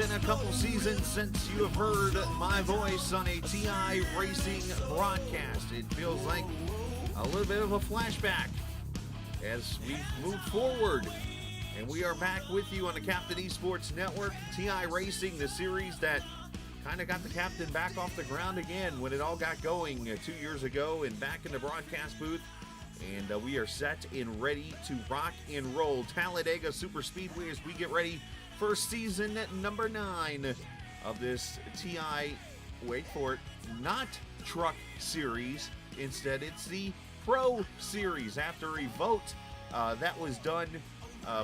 been a couple seasons since you have heard my voice on a TI Racing broadcast. It feels like a little bit of a flashback as we move forward. And we are back with you on the Captain Esports Network, TI Racing, the series that kind of got the captain back off the ground again when it all got going 2 years ago and back in the broadcast booth. And we are set and ready to rock and roll Talladega Superspeedway as we get ready for season number 9 of this TI, wait for it, not truck series. Instead, it's the Pro Series. After a vote that was done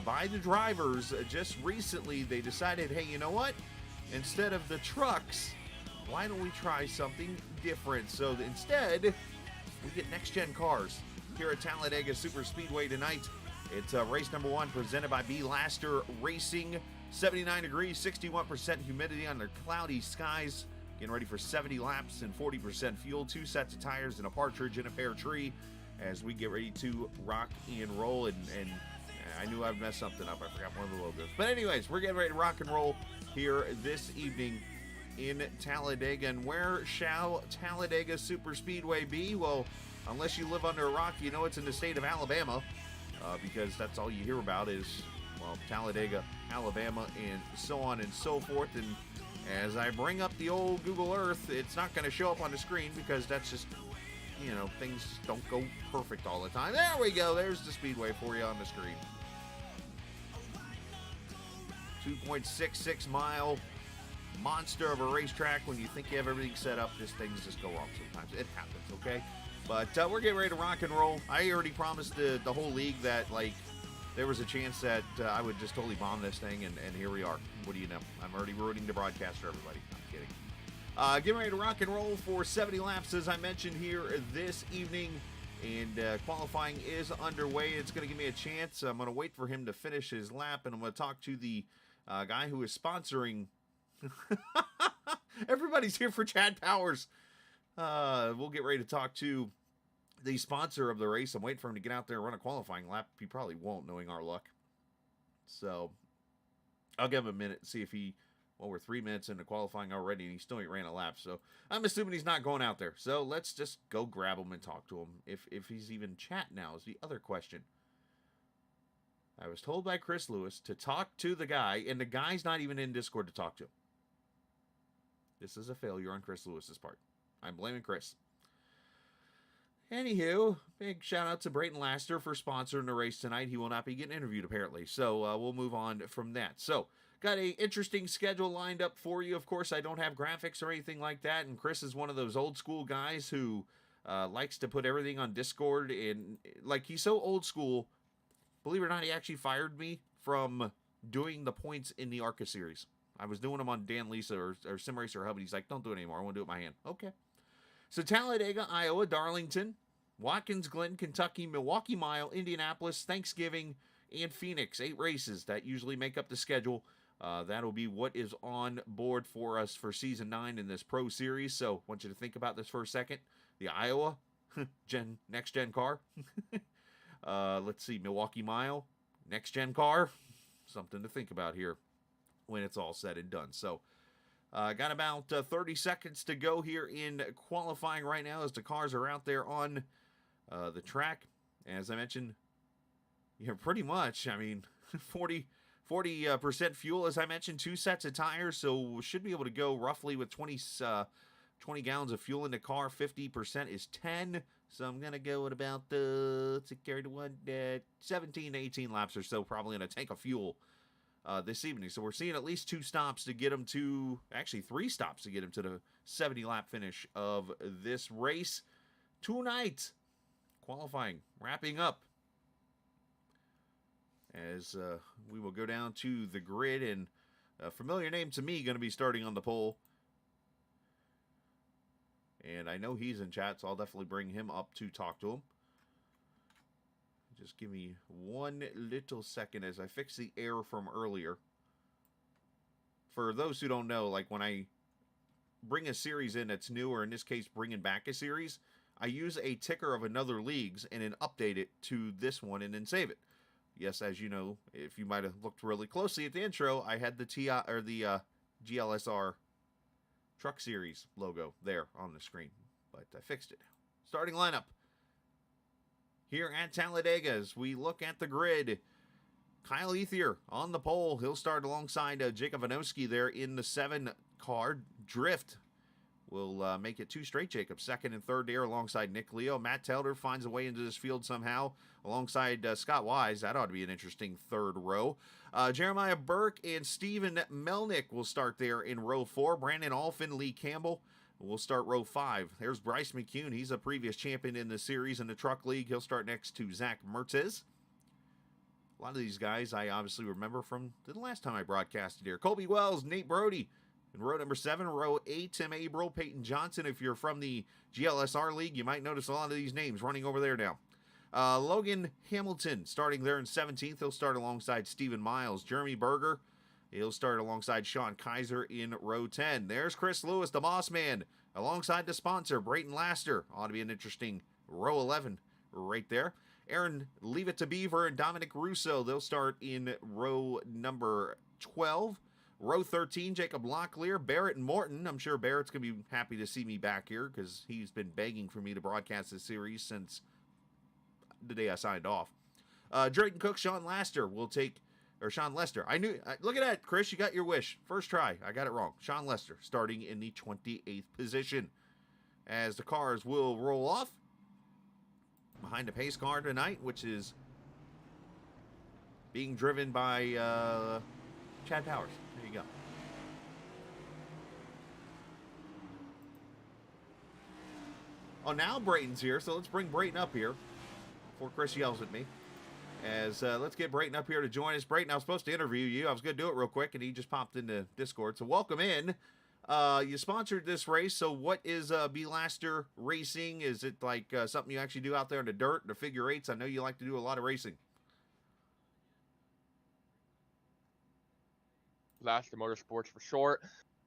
by the drivers just recently, they decided, hey, you know what? Instead of the trucks, why don't we try something different? So instead, we get next-gen cars here at Talladega Superspeedway tonight. It's race number 1 presented by B. Laster Racing. 79 degrees, 61% humidity under cloudy skies. Getting ready for 70 laps and 40% fuel. 2 sets of tires and a partridge in a pear tree as we get ready to rock and roll. And I knew I'd mess something up. I forgot one of the logos. But anyways, we're getting ready to rock and roll here this evening in Talladega. And where shall Talladega Superspeedway be? Well, unless you live under a rock, you know it's in the state of Alabama, because that's all you hear about is, well, Talladega, Alabama, and so on and so forth. And as I bring up the old Google Earth, it's not going to show up on the screen because that's just, you know, things don't go perfect all the time. There we go. There's the speedway for you on the screen. 2.66 mile monster of a racetrack. When you think you have everything set up, just things just go wrong sometimes. It happens, okay? But we're getting ready to rock and roll. I already promised the whole league that, like, there was a chance that I would just totally bomb this thing, and here we are. What do you know? I'm already ruining the broadcast for everybody. I'm kidding. Getting ready to rock and roll for 70 laps, as I mentioned here this evening, and qualifying is underway. It's going to give me a chance. I'm going to wait for him to finish his lap, and I'm going to talk to the guy who is sponsoring. Everybody's here for Chad Powers. We'll get ready to talk to the sponsor of the race. I'm waiting for him to get out there and run a qualifying lap. He probably won't, knowing our luck. So I'll give him a minute and see if he, well, we're 3 minutes into qualifying already and he still ain't ran a lap. So I'm assuming he's not going out there. So let's just go grab him and talk to him. If he's even chat now is the other question. I was told by Chris Lewis to talk to the guy, and the guy's not even in Discord to talk to. This is a failure on Chris Lewis's part. I'm blaming Chris. Anywho, big shout out to Peyton Laster for sponsoring the race tonight. He will not be getting interviewed, apparently. So we'll move on from that. So, got a interesting schedule lined up for you. Of course, I don't have graphics or anything like that. And Chris is one of those old school guys who likes to put everything on Discord. And, like, he's so old school. Believe it or not, he actually fired me from doing the points in the ARCA series. I was doing them on Dan Lisa or Sim Racer Hub, and he's like, don't do it anymore. I want to do it by hand. Okay. So Talladega, Iowa, Darlington, Watkins Glen, Kentucky, Milwaukee Mile, Indianapolis, Thanksgiving, and Phoenix. 8 races that usually make up the schedule. That'll be what is on board for us for Season 9 in this Pro Series. So I want you to think about this for a second. The Iowa next-gen car. Let's see, Milwaukee Mile, next-gen car. Something to think about here when it's all said and done. So got about 30 seconds to go here in qualifying right now as the cars are out there on the track. As I mentioned, yeah, pretty much, I mean, 40% fuel, as I mentioned, 2 sets of tires, so we should be able to go roughly with 20 gallons of fuel in the car. 50% is 10, so I'm going to go at about, let's carry the one, 17 to 18 laps or so, probably in a tank of fuel this evening. So we're seeing at least 2 stops to get him to, actually 3 stops to get him to the 70-lap finish of this race tonight. Qualifying, wrapping up. As we will go down to the grid, and a familiar name to me going to be starting on the pole. And I know he's in chat, so I'll definitely bring him up to talk to him. Just give me one little second as I fix the error from earlier. For those who don't know, like when I bring a series in that's new, or in this case, bringing back a series, I use a ticker of another league's and then update it to this one and then save it. Yes, as you know, if you might have looked really closely at the intro, I had the GLSR Truck Series logo there on the screen, but I fixed it. Starting lineup here at Talladega as we look at the grid. Kyle Ethier on the pole. He'll start alongside Jacob Vanowski there in the 7 car. Drift will make it 2 straight Jacobs, second and third there alongside Nick Leo. Matt Telder finds a way into this field somehow alongside Scott Wise. That ought to be an interesting third row. Jeremiah Burke and Steven Melnick will start there in row 4. Brandon Alphin, Lee Campbell will start row 5. There's Bryce McCune. He's a previous champion in the series in the Truck League. He'll start next to Zach Mertes. A lot of these guys I obviously remember from the last time I broadcasted here. Colby Wells, Nate Brody. In row number 7, row 8, Tim Abril, Peyton Johnson. If you're from the GLSR League, you might notice a lot of these names running over there now. Logan Hamilton starting there in 17th. He'll start alongside Stephen Miles. Jeremy Berger, he'll start alongside Sean Kaiser in row 10. There's Chris Lewis, the boss man, alongside the sponsor, Brayton Laster. Ought to be an interesting row 11 right there. Aaron Leave It to Beaver and Dominic Russo, they'll start in row number 12. Row 13, Jacob Locklear, Barrett and Morton. I'm sure Barrett's going to be happy to see me back here because he's been begging for me to broadcast this series since the day I signed off. Drayton Cook, Sean Lester will take, or Sean Lester. Look at that, Chris, you got your wish. First try, I got it wrong. Sean Lester starting in the 28th position. As the cars will roll off behind the pace car tonight, which is being driven by Chad Powers. There you go. Oh, now Brayton's here, so let's bring Brayton up here before Chris yells at me. Let's get Brayton up here to join us. Brayton, I was supposed to interview you. I was going to do it real quick, and he just popped into Discord. So welcome in. You sponsored this race, so what is B. Laster Racing? Is it like something you actually do out there in the dirt, the figure 8s? I know you like to do a lot of racing. Laster Motorsports for short.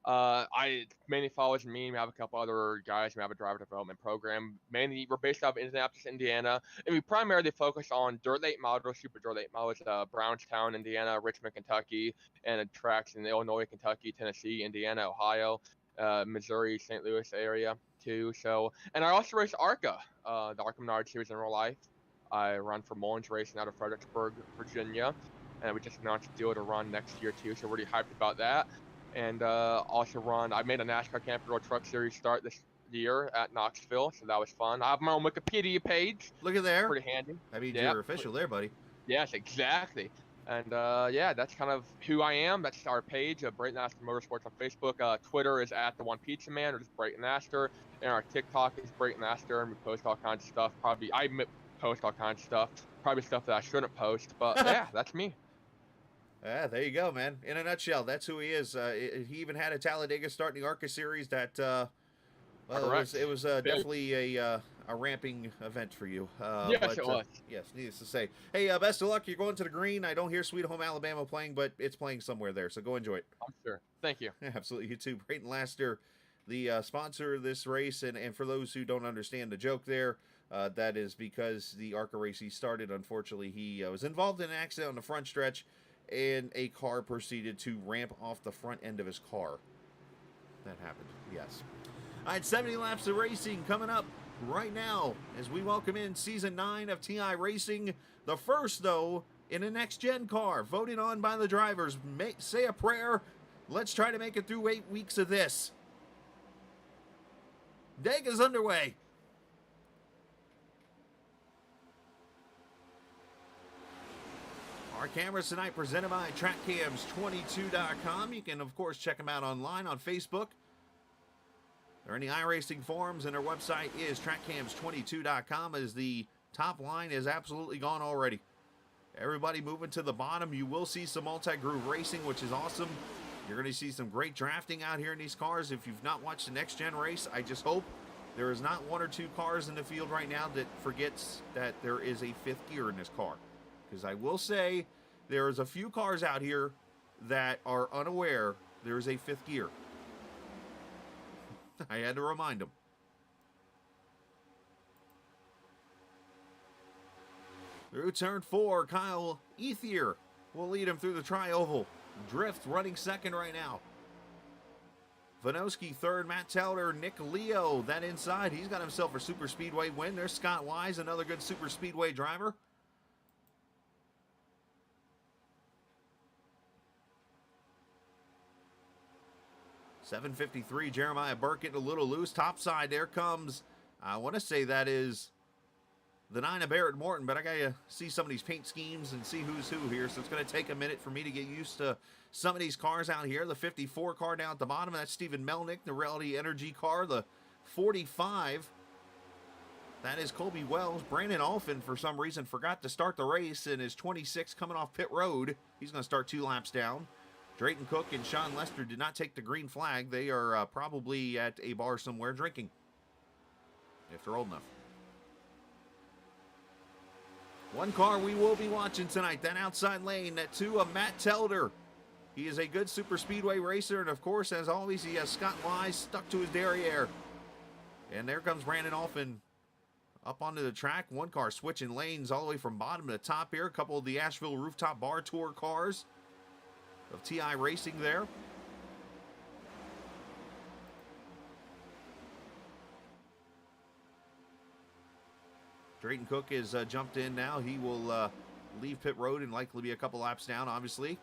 I mainly follows me. We have a couple other guys. We have a driver development program. Mainly, we're based out of Indianapolis, Indiana, and we primarily focus on dirt late models, super dirt late models, Brownstown, Indiana, Richmond, Kentucky, and tracks in Illinois, Kentucky, Tennessee, Indiana, Ohio, Missouri, St. Louis area too. So, and I also race ARCA, the ARCA Menard Series in real life. I run for Mullins Racing out of Fredericksburg, Virginia, and we just announced a deal to run next year too. So we're really hyped about that. And also I made a NASCAR Camping World Truck Series start this year at Knoxville, so that was fun. I have my own Wikipedia page. Look at there. Pretty handy. I mean, you're official there, buddy. Yes, exactly. And yeah, that's kind of who I am. That's our page, Brayton Astor Motorsports on Facebook. Twitter is at the One Pizza Man, or just Brayton Astor. And our TikTok is Brayton Astor, and we post all kinds of stuff. I post all kinds of stuff. Probably stuff that I shouldn't post, but yeah, that's me. Yeah, there you go, man. In a nutshell, that's who he is. He even had a Talladega start in the ARCA series that, it was definitely a ramping event for you. Yes, it was. Yes, needless to say. Hey, best of luck. You're going to the green. I don't hear Sweet Home Alabama playing, but it's playing somewhere there, so go enjoy it. I'm sure. Thank you. Yeah, absolutely. You too. Brayton Laster, the sponsor of this race, and for those who don't understand the joke there, that is because the ARCA race he started, unfortunately, he was involved in an accident on the front stretch, and a car proceeded to ramp off the front end of his car. That happened, yes. All right, 70 laps of racing coming up right now as we welcome in Season 9 of TI Racing. The first, though, in a next-gen car, voted on by the drivers. Say a prayer. Let's try to make it through 8 weeks of this. Dega's underway. Our cameras tonight presented by TrackCams22.com. You can, of course, check them out online on Facebook. There are any iRacing forums, and their website is TrackCams22.com, as the top line is absolutely gone already. Everybody moving to the bottom. You will see some multi-groove racing, which is awesome. You're going to see some great drafting out here in these cars. If you've not watched the next-gen race, I just hope there is not 1 or 2 cars in the field right now that forgets that there is a 5th gear in this car. Because I will say, there's a few cars out here that are unaware there is a 5th gear. I had to remind them. Through turn 4, Kyle Ethier will lead him through the tri-oval. Drift running second right now. Vanowski third, Matt Taylor, Nick Leo, that inside. He's got himself a Super Speedway win. There's Scott Wise, another good Super Speedway driver. .753, Jeremiah Burke getting a little loose. Top side, there comes, I want to say that is the 9 of Barrett Morton, but I got to see some of these paint schemes and see who's who here, so it's going to take a minute for me to get used to some of these cars out here. The 54 car down at the bottom, that's Stephen Melnick, the Reality Energy car. The 45, that is Colby Wells. Brandon Alphin, for some reason, forgot to start the race and is 26 coming off pit road. He's going to start 2 laps down. Drayton Cook and Sean Lester did not take the green flag. They are probably at a bar somewhere drinking, if they're old enough. One car we will be watching tonight, that outside lane, that 2 of Matt Telder. He is a good Super Speedway racer, and of course, as always, he has Scott Wise stuck to his derriere. And there comes Brandon Alphin up onto the track. One car switching lanes all the way from bottom to top here. A couple of the Asheville Rooftop Bar Tour cars of TI Racing there. Drayton Cook is jumped in now. He will leave pit road and likely be a couple laps down, obviously.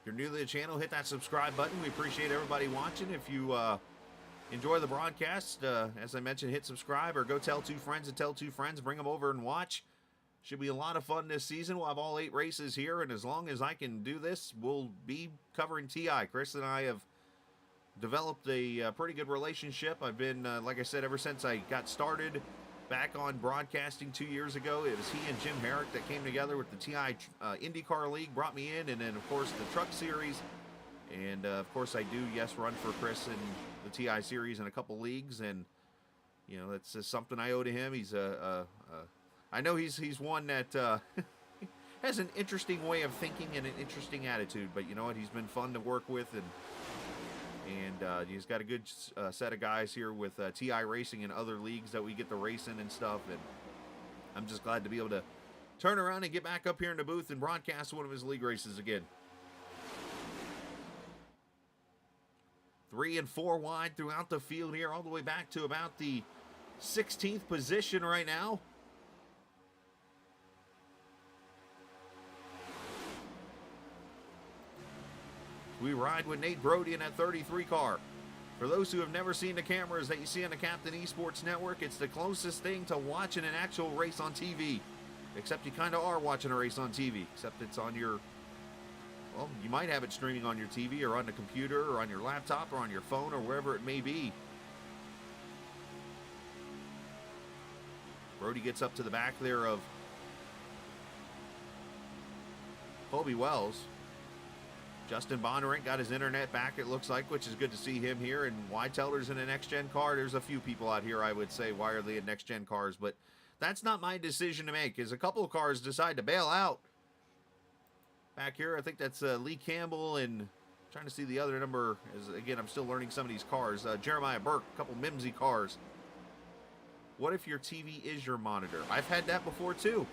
If you're new to the channel, hit that subscribe button. We appreciate everybody watching. If you enjoy the broadcast, as I mentioned, hit subscribe or go tell 2 friends and tell 2 friends. Bring them over and watch. Should be a lot of fun this season. We'll have all 8 races here, and as long as I can do this, we'll be covering TI. Chris and I have developed a pretty good relationship. I've been, like I said, ever since I got started back on broadcasting 2 years ago. It was he and Jim Herrick that came together with the TI IndyCar League, brought me in, and then, of course, the Truck Series. And, of course, I do, yes, run for Chris in the TI Series in a couple leagues, and, you know, that's just something I owe to him. He's I know he's one that has an interesting way of thinking and an interesting attitude, but you know what? He's been fun to work with, and he's got a good set of guys here with TI Racing and other leagues that we get to race in and stuff, and I'm just glad to be able to turn around and get back up here in the booth and broadcast one of his league races again. 3 and 4 wide throughout the field here, all the way back to about the 16th position right now. We ride with Nate Brody in that 33 car. For those who have never seen the cameras that you see on the Captain Esports Network, it's the closest thing to watching an actual race on TV. Except you kind of are watching a race on TV, except it's on your, well, you might have it streaming on your TV or on the computer or on your laptop or on your phone or wherever it may be. Brody gets up to the back there of Colby Wells. Justin Bonderink got his internet back, it looks like, which is good to see him here. And why Teller's in a next-gen car? There's a few people out here, I would say, why are they in next-gen cars? But that's not my decision to make, is a couple of cars decide to bail out. Back here, I think that's Lee Campbell, and I'm trying to see the other number. As again, I'm still learning some of these cars. Jeremiah Burke, a couple Mimsy cars. What if your TV is your monitor? I've had that before, too.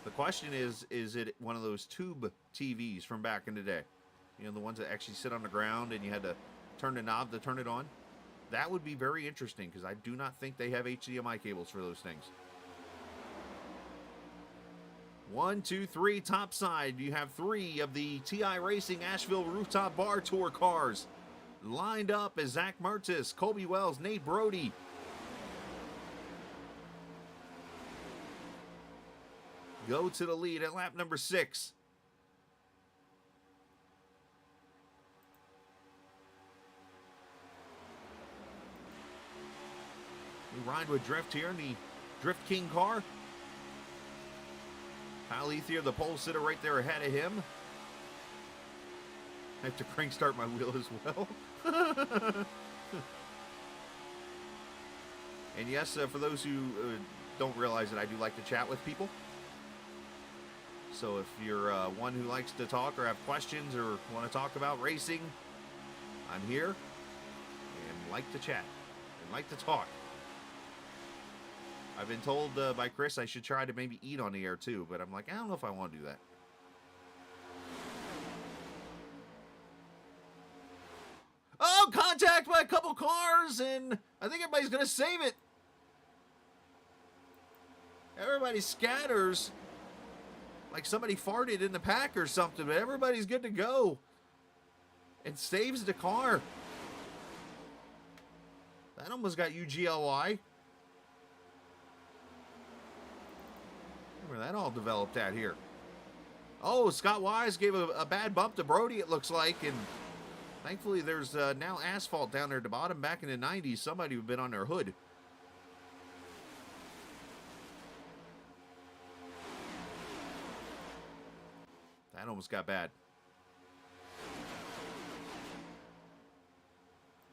The question is it one of those tube TVs from back in the day? You know, the ones that actually sit on the ground and you had to turn the knob to turn it on? That would be very interesting, because I do not think they have HDMI cables for those things. 1, 2, 3, top side. You have 3 of the TI Racing Asheville Rooftop Bar Tour cars lined up as Zach Mertis, Colby Wells, Nate Brody. Go to the lead at lap number 6. We ride with Drift here in the Drift King car. Kyle Ethier, the pole sitter, right there ahead of him. I have to crank start my wheel as well. And yes, for those who don't realize it, I do like to chat with people. So if you're one who likes to talk or have questions or want to talk about racing, I'm here and like to chat and like to talk. I've been told by Chris I should try to maybe eat on the air too, but I'm like, I don't know if I want to do that. Oh, contact by a couple cars, and I think everybody's going to save it. Everybody scatters like somebody farted in the pack or something, but everybody's good to go. And saves the car. That almost got UGLY. Where that all developed at here. Oh, Scott Wise gave a bad bump to Brody, it looks like, and thankfully there's now asphalt down there at the bottom. Back in the 90s, somebody would have been on their hood. That almost got bad.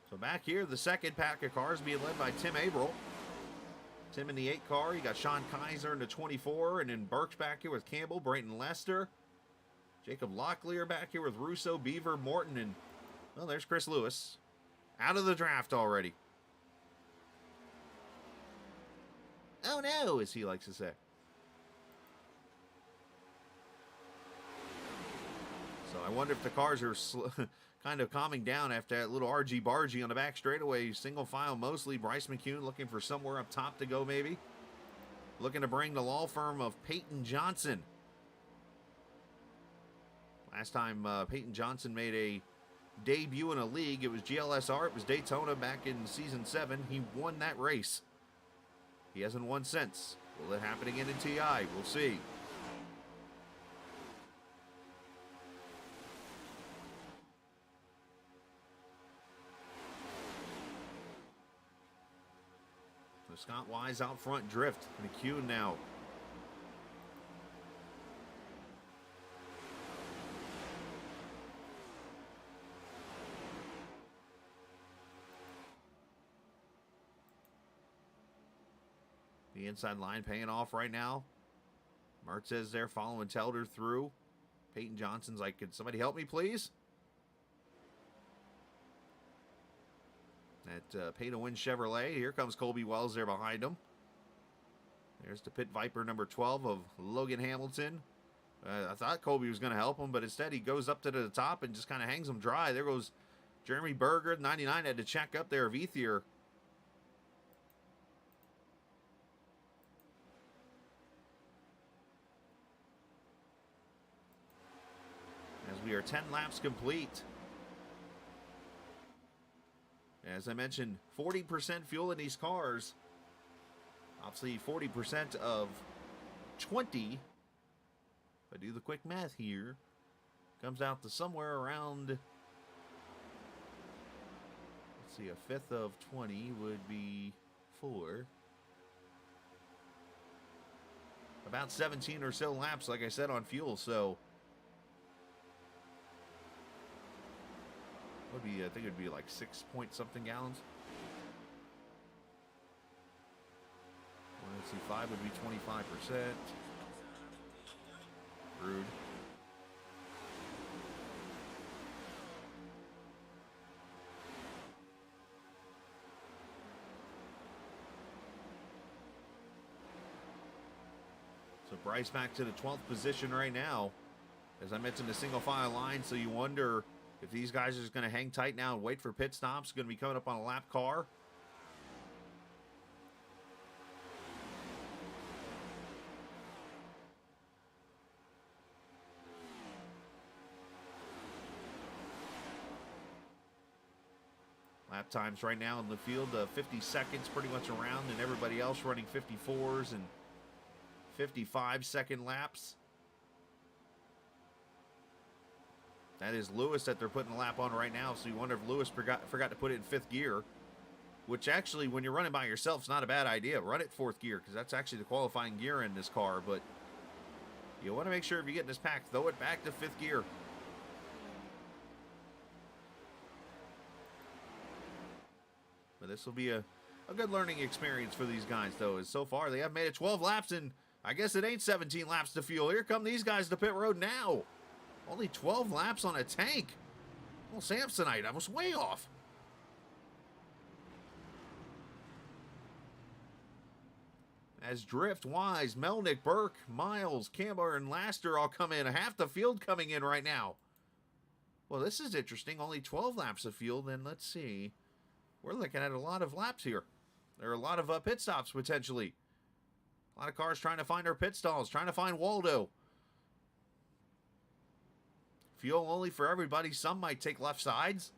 So back here, the second pack of cars being led by Tim Averill. Tim in the 8 car. You got Sean Kaiser in the 24. And then Burke's back here with Campbell, Brayton Lester. Jacob Locklear back here with Russo, Beaver, Morton, and, well, there's Chris Lewis. Out of the draft already. Oh no, as he likes to say. So I wonder if the cars are kind of calming down after that little argy-bargy on the back straightaway. Single file mostly. Bryce McCune looking for somewhere up top to go maybe. Looking to bring the law firm of Peyton Johnson. Last time Payton Johnson made a debut in a league, it was GLSR. It was Daytona back in Season 7. He won that race. He hasn't won since. Will it happen again in TI? We'll see. So Scott Wise out front, drift. McCune now. The inside line paying off right now. Mertz is there following Telder through. Peyton Johnson's like, could somebody help me, please? At Pay to Win Chevrolet. Here comes Colby Wells there behind him. There's the Pit Viper number 12 of Logan Hamilton. I thought Colby was going to help him, but instead he goes up to the top and just kind of hangs him dry. There goes Jeremy Berger. 99 had to check up there of Ethier. As we are 10 laps complete. As I mentioned, 40% fuel in these cars. Obviously, 40% of 20. If I do the quick math here, comes out to somewhere around, let's see, a fifth of 20 would be 4. About 17 or so laps, like I said, on fuel, so would be, I think it would be like 6 point something gallons. Let's see, 5 would be 25%. Rude. So Bryce back to the 12th position right now. As I mentioned, the single file line, so you wonder if these guys are just going to hang tight now and wait for pit stops. Going to be coming up on a lap car. Lap times right now in the field, 50 seconds pretty much around, and everybody else running 54s and 55-second laps. That is Lewis that they're putting a lap on right now, so you wonder if Lewis forgot to put it in 5th gear, which actually, when you're running by yourself, is not a bad idea. Run it 4th gear, because that's actually the qualifying gear in this car, but you want to make sure if you get in this pack, throw it back to 5th gear. But this will be a good learning experience for these guys, though, as so far they have made it 12 laps, and I guess it ain't 17 laps to fuel. Here come these guys to pit road now. Only 12 laps on a tank. Well, Samsonite, I was way off. As Drift, Wise, Melnick, Burke, Miles, Camber, and Laster all come in. Half the field coming in right now. Well, this is interesting. Only 12 laps of field. Then let's see. We're looking at a lot of laps here. There are a lot of pit stops, potentially. A lot of cars trying to find their pit stalls, trying to find Waldo. Fuel only for everybody. Some might take left sides.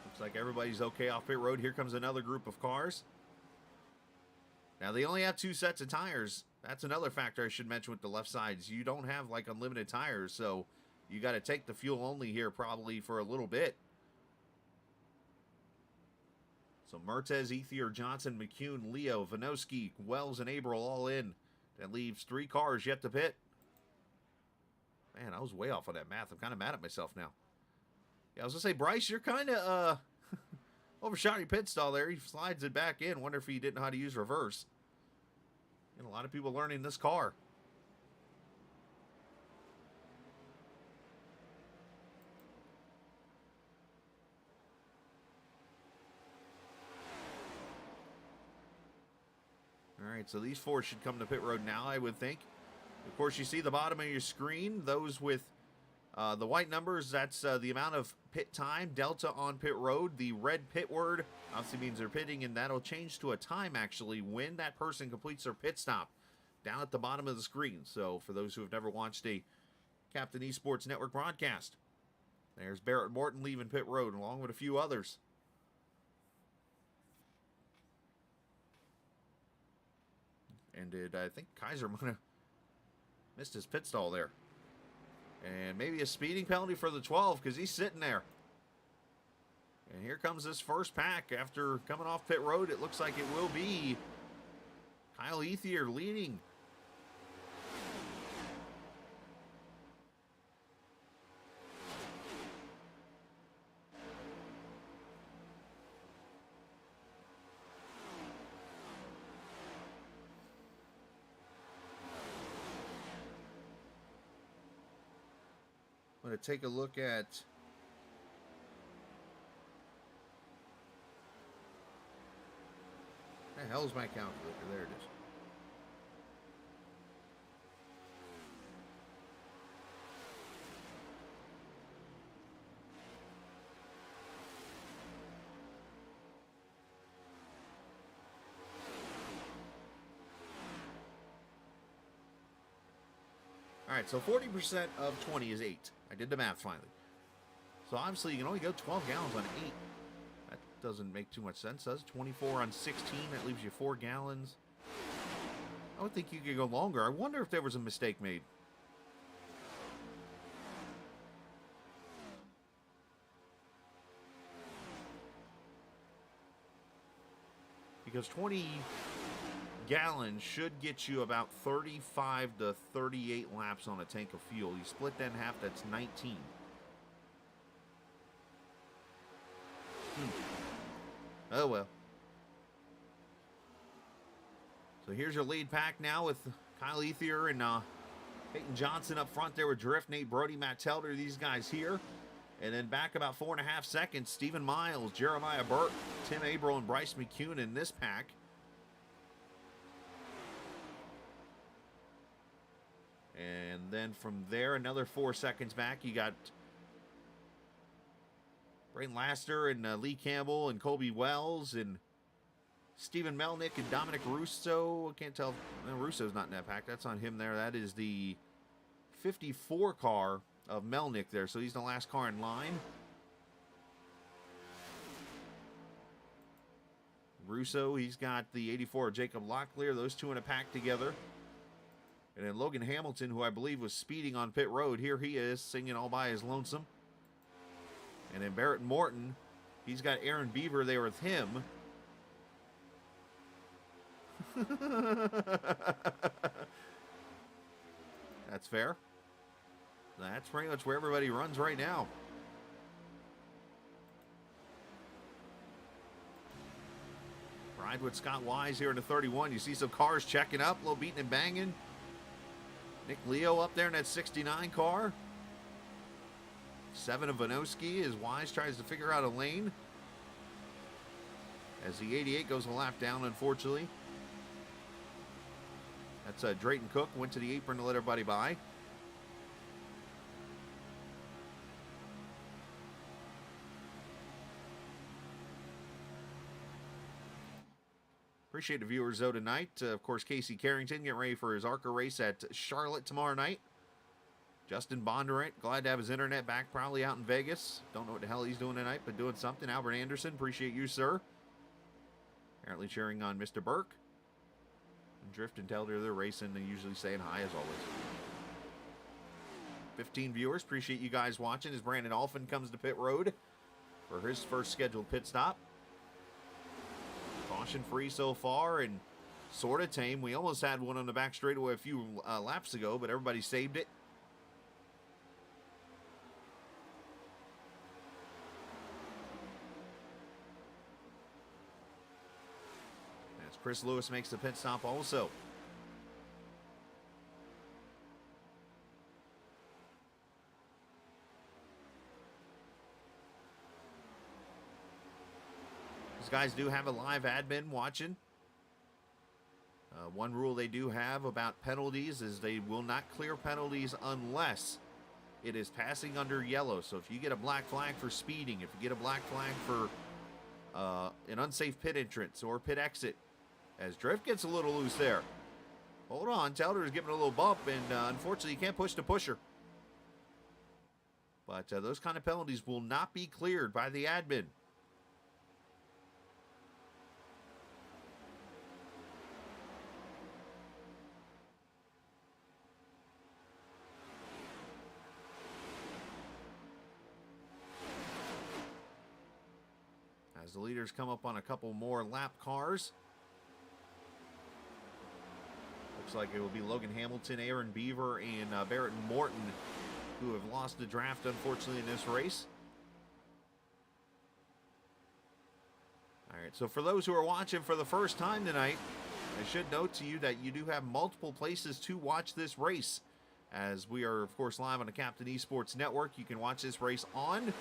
Looks like everybody's okay off pit road. Here comes another group of cars. Now, they only have 2 sets of tires. That's another factor I should mention with the left sides. You don't have, like, unlimited tires, so you got to take the fuel only here probably for a little bit. So, Mertez, Ethier, Johnson, McCune, Leo, Vanoski, Wells, and Abril all in. That leaves 3 cars yet to pit. Man, I was way off on that math. I'm kind of mad at myself now. Yeah, I was going to say, Bryce, you're kind of overshot your pit stall there. He slides it back in. Wonder if he didn't know how to use reverse. And a lot of people learning this car. All right, so these 4 should come to pit road now, I would think. Of course, you see the bottom of your screen. Those with the white numbers, that's the amount of pit time, delta on pit road. The red pit word obviously means they're pitting, and that'll change to a time, actually, when that person completes their pit stop down at the bottom of the screen. So for those who have never watched a Captain Esports Network broadcast, there's Barrett Morton leaving pit road along with a few others. And I think Kaiser might have missed his pit stall there. And maybe a speeding penalty for the 12 because he's sitting there. And here comes this first pack after coming off pit road. It looks like it will be Kyle Ethier leading. I'm going to take a look at the hell's my calculator? There it is. All right, so 40% of 20 is 8. I did the math finally. So obviously you can only go 12 gallons on 8. That doesn't make too much sense, does it? 24 on 16, that leaves you 4 gallons. I would think you could go longer. I wonder if there was a mistake made. Because 20 gallons should get you about 35 to 38 laps on a tank of fuel. You split that in half, that's 19. Oh well. So here's your lead pack now with Kyle Ethier and Peyton Johnson up front there with Drift, Nate Brody, Matt Telder, these guys here. And then back about 4.5 seconds, Stephen Miles, Jeremiah Burke, Tim Abril, and Bryce McCune in this pack. And then from there, another 4 seconds back, you got Braden Laster and Lee Campbell and Colby Wells and Stephen Melnick and Dominic Russo. I can't tell. No, Russo's not in that pack. That's on him there. That is the 54 car of Melnick there. So he's the last car in line. Russo, he's got the 84 of Jacob Locklear. Those two in a pack together. And then Logan Hamilton, who I believe was speeding on pit road. Here he is, singing all by his lonesome. And then Barrett Morton, he's got Aaron Beaver there with him. That's fair. That's pretty much where everybody runs right now. Ride with Scott Wise here in the 31. You see some cars checking up, a little beating and banging. Nick Leo up there in that 69 car. 7 of Vinoski as Wise tries to figure out a lane. As the 88 goes a lap down, unfortunately. That's Drayton Cook, went to the apron to let everybody by. Appreciate the viewers, though, tonight. Of course, Casey Carrington getting ready for his ARCA race at Charlotte tomorrow night. Justin Bondurant, glad to have his internet back, probably out in Vegas. Don't know what the hell he's doing tonight, but doing something. Albert Anderson, appreciate you, sir. Apparently cheering on Mr. Burke. And Drift and Telder, they're racing and usually saying hi, as always. 15 viewers, appreciate you guys watching as Brandon Alphin comes to pit road for his first scheduled pit stop. Caution free so far and sort of tame. We almost had one on the back straightaway a few laps ago, but everybody saved it. As Chris Lewis makes the pit stop also. These guys do have a live admin watching. One rule they do have about penalties is they will not clear penalties unless it is passing under yellow. So if you get a black flag for speeding, if you get a black flag for an unsafe pit entrance or pit exit, as Drift gets a little loose there. Hold on, Telder is giving a little bump, and unfortunately you can't push the pusher. But those kind of penalties will not be cleared by the admin. As the leaders come up on a couple more lap cars. Looks like it will be Logan Hamilton, Aaron Beaver, and Barrett Morton who have lost the draft, unfortunately, in this race. All right, so for those who are watching for the first time tonight, I should note to you that you do have multiple places to watch this race. As we are, of course, live on the Captain Esports Network. You can watch this race on,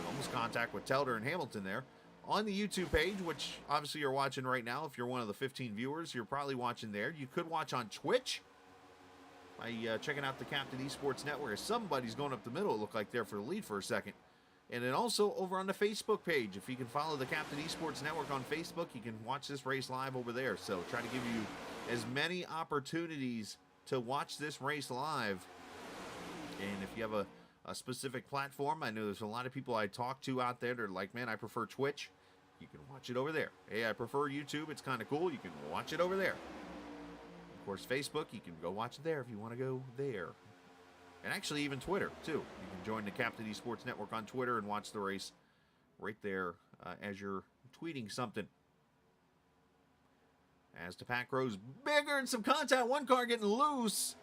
almost contact with Telder and Hamilton there, on the YouTube page, which obviously you're watching right now. If you're one of the 15 viewers, you're probably watching there. You could watch on Twitch by checking out the Captain Esports Network. Somebody's going up the middle, it looked like there for the lead for a second. And then also over on the Facebook page. If you can follow the Captain Esports Network on Facebook, you can watch this race live over there. So try to give you as many opportunities to watch this race live. And if you have a specific platform, I know there's a lot of people I talk to out there that are like, man, I prefer Twitch. You can watch it over there. Hey, I prefer YouTube. It's kind of cool. You can watch it over there. Of course, Facebook, you can go watch it there if you want to go there. And actually even Twitter, too. You can join the Captain Esports Network on Twitter and watch the race right there as you're tweeting something. As the pack grows bigger and some contact, one car getting loose.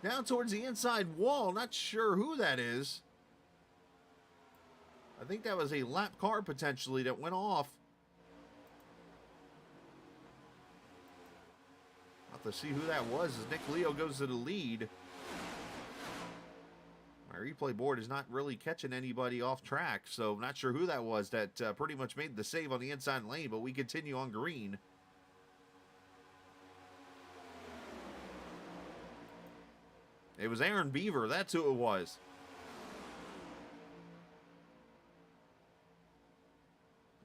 Down towards the inside wall. Not sure who that is. I think that was a lap car potentially that went off. I'll have to see who that was as Nick Leo goes to the lead. My replay board is not really catching anybody off track, so I'm not sure who that was that pretty much made the save on the inside lane, but we continue on green. It was Aaron Beaver. That's who it was.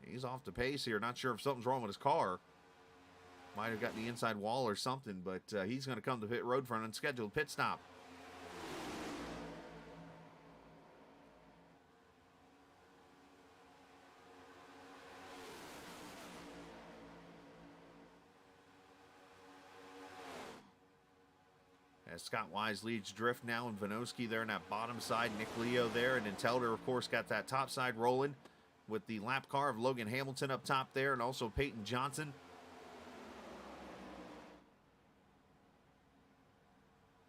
He's off the pace here. Not sure if something's wrong with his car. Might have gotten the inside wall or something, but he's going to come to pit road for an unscheduled pit stop. As Scott Wise leads Drift now, and Vinoski there in that bottom side, Nick Leo there, and then Telder, of course, got that top side rolling with the lap car of Logan Hamilton up top there, and also Peyton Johnson.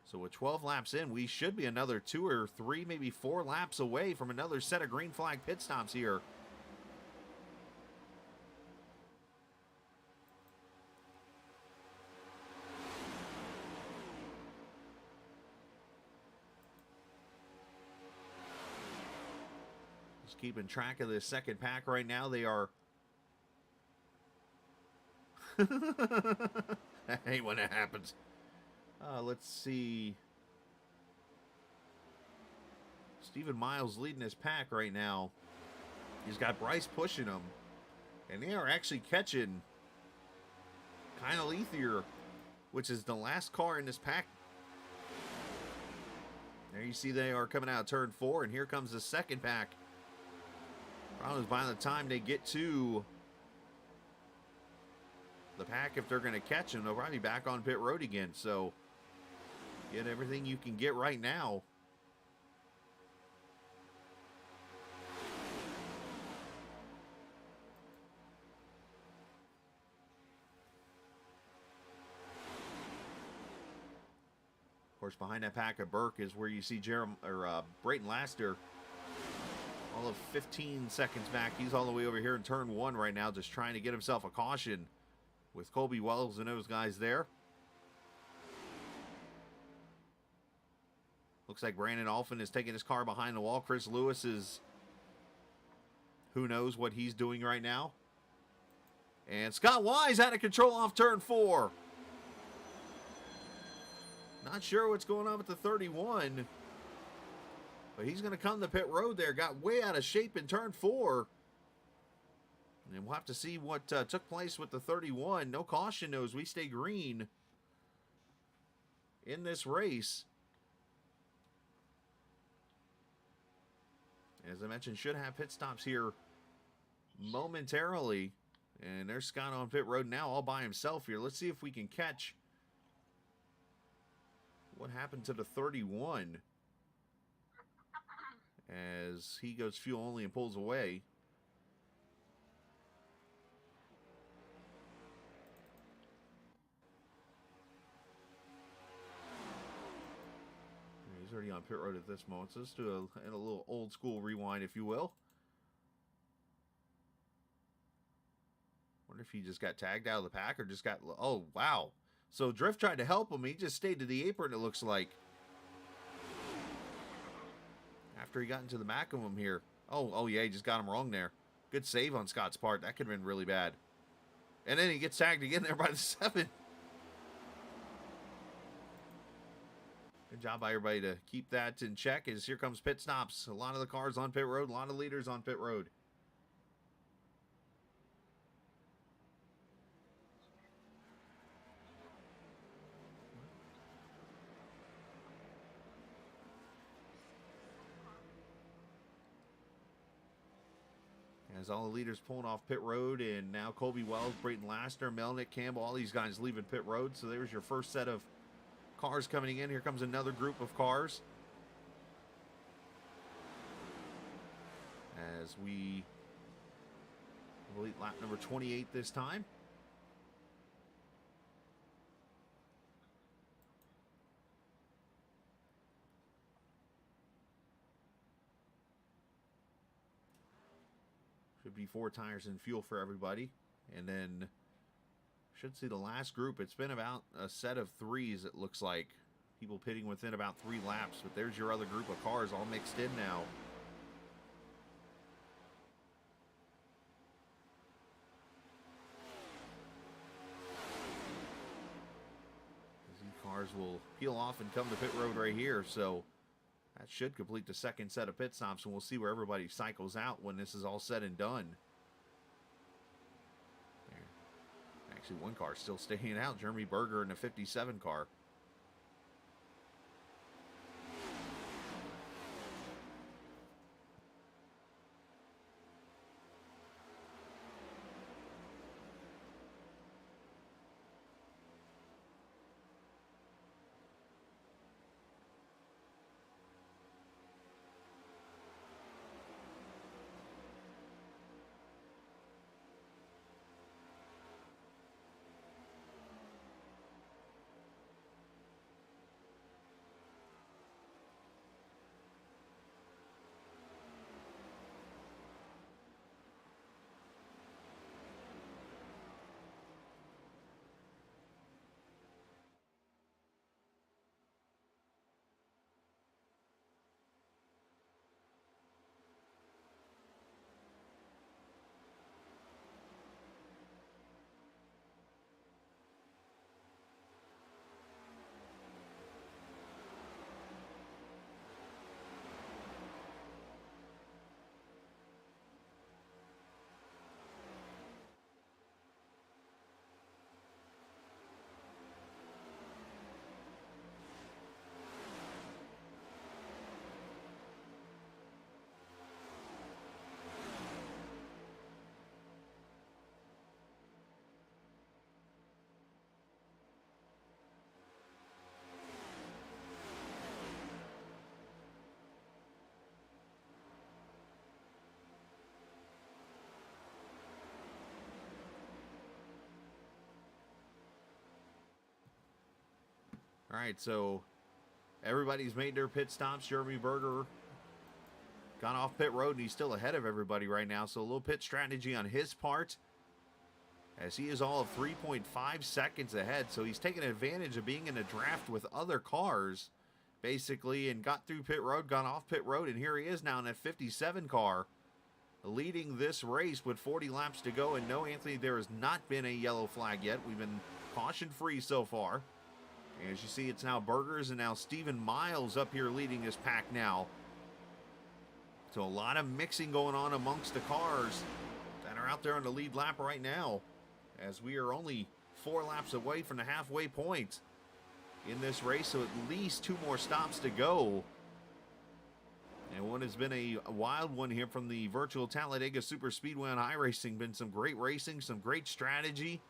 So with 12 laps in, we should be another 2 or 3, maybe 4 laps away from another set of green flag pit stops here. Just keeping track of the second pack right now. They are... I hate when that happens. Let's see. Stephen Miles leading his pack right now. He's got Bryce pushing him. And they are actually catching Kyle Ethier, which is the last car in this pack. There you see they are coming out of turn 4, and here comes the second pack. Probably by the time they get to the pack, if they're going to catch him, they'll probably be back on pit road again. So get everything you can get right now. Of course, behind that pack of Burke is where you see Brayton Laster. All of 15 seconds back. He's all the way over here in turn 1 right now, just trying to get himself a caution with Colby Wells and those guys there. Looks like Brandon Alphin is taking his car behind the wall. Chris Lewis is... who knows what he's doing right now. And Scott Wise out of control off turn 4. Not sure what's going on with the 31. But he's going to come to pit road there. Got way out of shape in turn 4. And we'll have to see what took place with the 31. No caution, though, as we stay green in this race. As I mentioned, should have pit stops here momentarily. And there's Scott on pit road now all by himself here. Let's see if we can catch what happened to the 31 as he goes fuel only and pulls away. He's already on pit road at this moment, so let's do a little old school rewind, if you will. Wonder if he just got tagged out of the pack or just got... oh, wow. So Drift tried to help him. He just stayed to the apron, it looks like. After he got into the back of him here. Oh yeah, he just got him wrong there. Good save on Scott's part. That could have been really bad. And then he gets tagged again there by the 7. Good job by everybody to keep that in check as here comes pit stops. A lot of the cars on pit road. A lot of leaders on pit road. As all the leaders pulling off pit road, and now Colby Wells, Brayton Laster, Melnick, Campbell, all these guys leaving pit road. So there's your first set of cars coming in. Here comes another group of cars. As we complete lap number 28 this time. Should be 4 tires and fuel for everybody. And then should see the last group. It's been about a set of 3s, it looks like. People pitting within about 3 laps. But there's your other group of cars all mixed in now. These cars will peel off and come to pit road right here. So that should complete the second set of pit stops, and we'll see where everybody cycles out when this is all said and done. There. Actually, one car still staying out. Jeremy Berger in the 57 car. All right, so everybody's made their pit stops. Jeremy Berger got off pit road, and he's still ahead of everybody right now. So a little pit strategy on his part, as he is all of 3.5 seconds ahead. So he's taking advantage of being in a draft with other cars, basically, and got through pit road, got off pit road, and here he is now in that 57 car, leading this race with 40 laps to go. And no, Anthony, there has not been a yellow flag yet. We've been caution-free so far. As you see, it's now Bergers and now Stephen Miles up here leading this pack now. So a lot of mixing going on amongst the cars that are out there on the lead lap right now, as we are only 4 laps away from the halfway point in this race. So at least 2 more stops to go. And what has been a wild one here from the Virtual Talladega Superspeedway on iRacing. Been some great racing, some great strategy.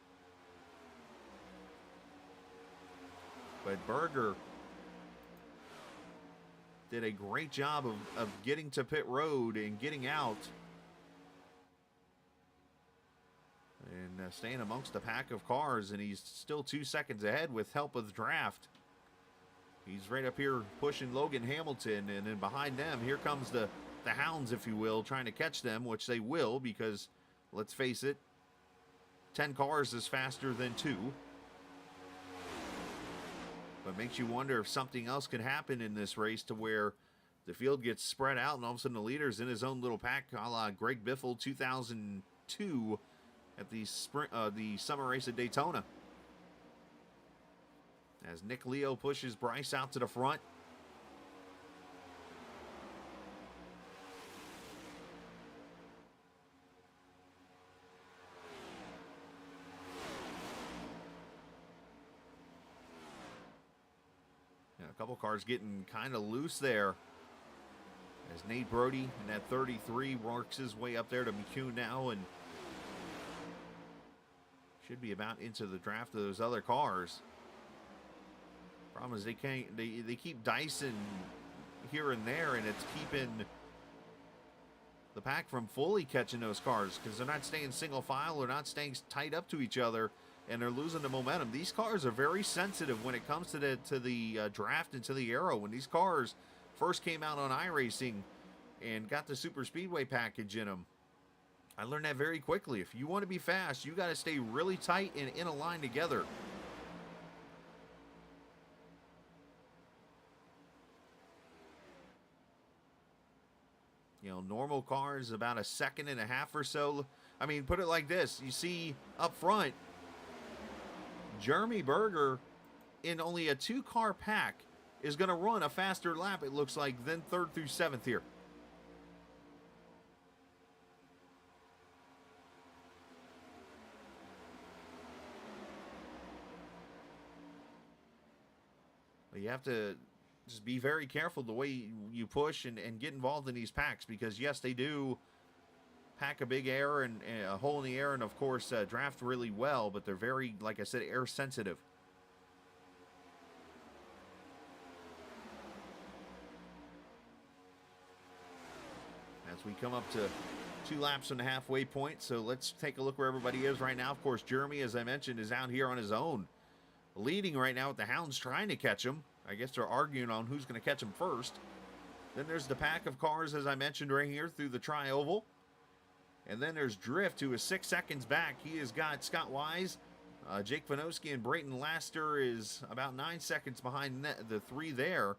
But Berger did a great job of getting to pit road and getting out. And staying amongst a pack of cars. And he's still 2 seconds ahead with help of the draft. He's right up here pushing Logan Hamilton. And then behind them, here comes the hounds, if you will, trying to catch them, which they will, because, let's face it, 10 cars is faster than 2. But makes you wonder if something else could happen in this race to where the field gets spread out and all of a sudden the leader's in his own little pack, a la Greg Biffle 2002 at the summer race at Daytona. As Nick Leo pushes Bryce out to the front. A couple cars getting kind of loose there, as Nate Brody in that 33 works his way up there to McCune now, and should be about into the draft of those other cars. Problem is they keep dicing here and there, and it's keeping the pack from fully catching those cars because they're not staying single file, they're not staying tight up to each other, and they're losing the momentum. These cars are very sensitive when it comes to the draft and to the aero. When these cars first came out on iRacing and got the Super Speedway package in them, I learned that very quickly. If you want to be fast, you got to stay really tight and in a line together. You know, normal cars about 1.5 seconds or so. I mean, put it like this. You see up front, Jeremy Berger in only a 2-car pack is going to run a faster lap, it looks like, than 3rd through 7th here. You have to just be very careful the way you push and get involved in these packs, because yes, they do pack a big air and a hole in the air, and of course draft really well, but they're very, like I said, air sensitive. As we come up to 2 laps from the halfway point, so let's take a look where everybody is right now. Of course, Jeremy, as I mentioned, is out here on his own, leading right now with the hounds trying to catch him. I guess they're arguing on who's going to catch him first. Then there's the pack of cars, as I mentioned, right here through the tri-oval. And then there's Drift, who is 6 seconds back. He has got Scott Wise, Jake Vanowski, and Brayton Laster is about 9 seconds behind the 3 there.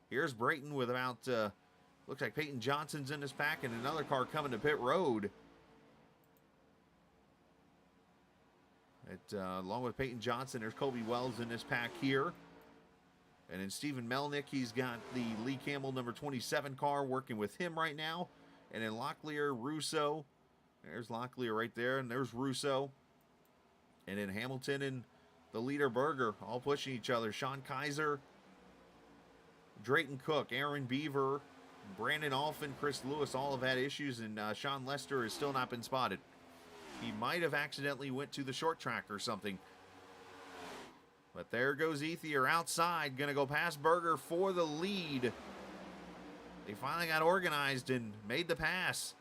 Here's Brayton with about, looks like Peyton Johnson's in this pack, and another car coming to pit road. Along with Peyton Johnson, there's Kobe Wells in this pack here. And then Stephen Melnick, he's got the Lee Campbell number 27 car working with him right now. And then Locklear, Russo. There's Locklear right there, and there's Russo. And then Hamilton and the leader Berger all pushing each other. Sean Kaiser, Drayton Cook, Aaron Beaver, Brandon Alphin, Chris Lewis all have had issues, and Sean Lester has still not been spotted. He might have accidentally went to the short track or something. But there goes Ethier outside, going to go past Berger for the lead. They finally got organized and made the pass.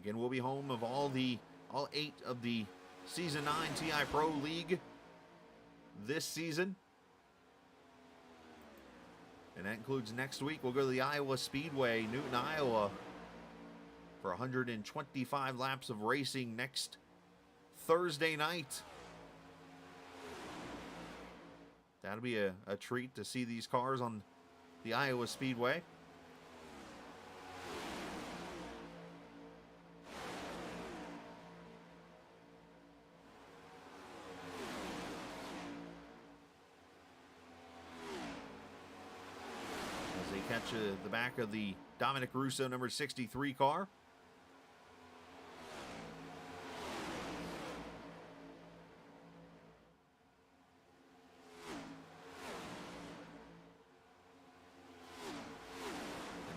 Again, we'll be home of all 8 of the Season 9 TI Pro League this season. And that includes next week. We'll go to the Iowa Speedway, Newton, Iowa, for 125 laps of racing next Thursday night. That'll be a treat to see these cars on the Iowa Speedway. As they catch the back of the Dominic Russo number 63 car.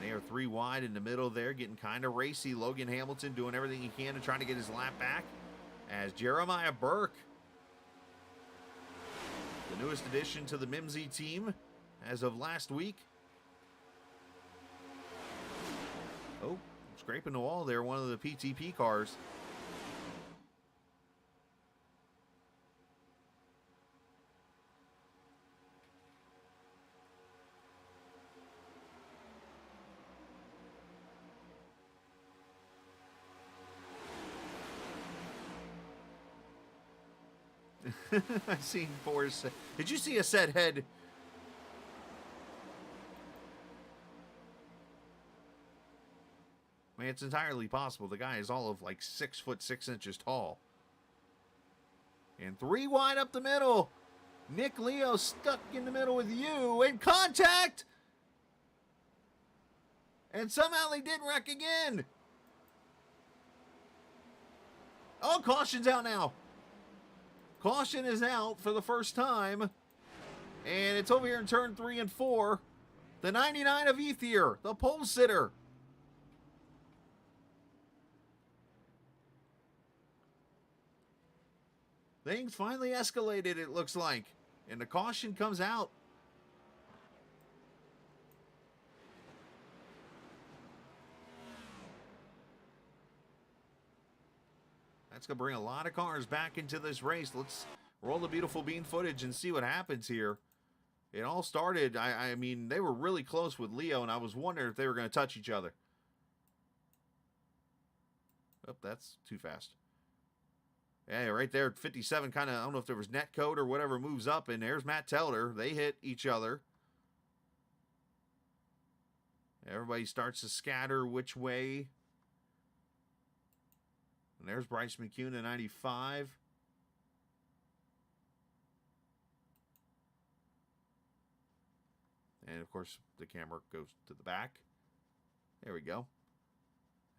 They are 3 wide in the middle there, getting kind of racy. Logan Hamilton doing everything he can to try to get his lap back. As Jeremiah Burke, the newest addition to the Mimsy team as of last week. Oh, scraping the wall there, one of the PTP cars. I seen Forrest. Did you see a set head? I mean, it's entirely possible. The guy is all of like 6 foot 6 inches tall. And 3 wide up the middle. Nick Leo stuck in the middle with you in contact. And somehow they didn't wreck again. Oh, caution's out now. Caution is out for the first time. And it's over here in turn 3 and 4. The 99 of Ethier, the pole sitter. Things finally escalated, it looks like. And the caution comes out. That's going to bring a lot of cars back into this race. Let's roll the beautiful bean footage and see what happens here. It all started, I mean, they were really close with Leo, and I was wondering if they were going to touch each other. Oh, that's too fast. Yeah, right there at 57, kind of, I don't know if there was net code or whatever moves up, and there's Matt Telder. They hit each other. Everybody starts to scatter which way. And there's Bryce McCune at 95. And, of course, the camera goes to the back. There we go.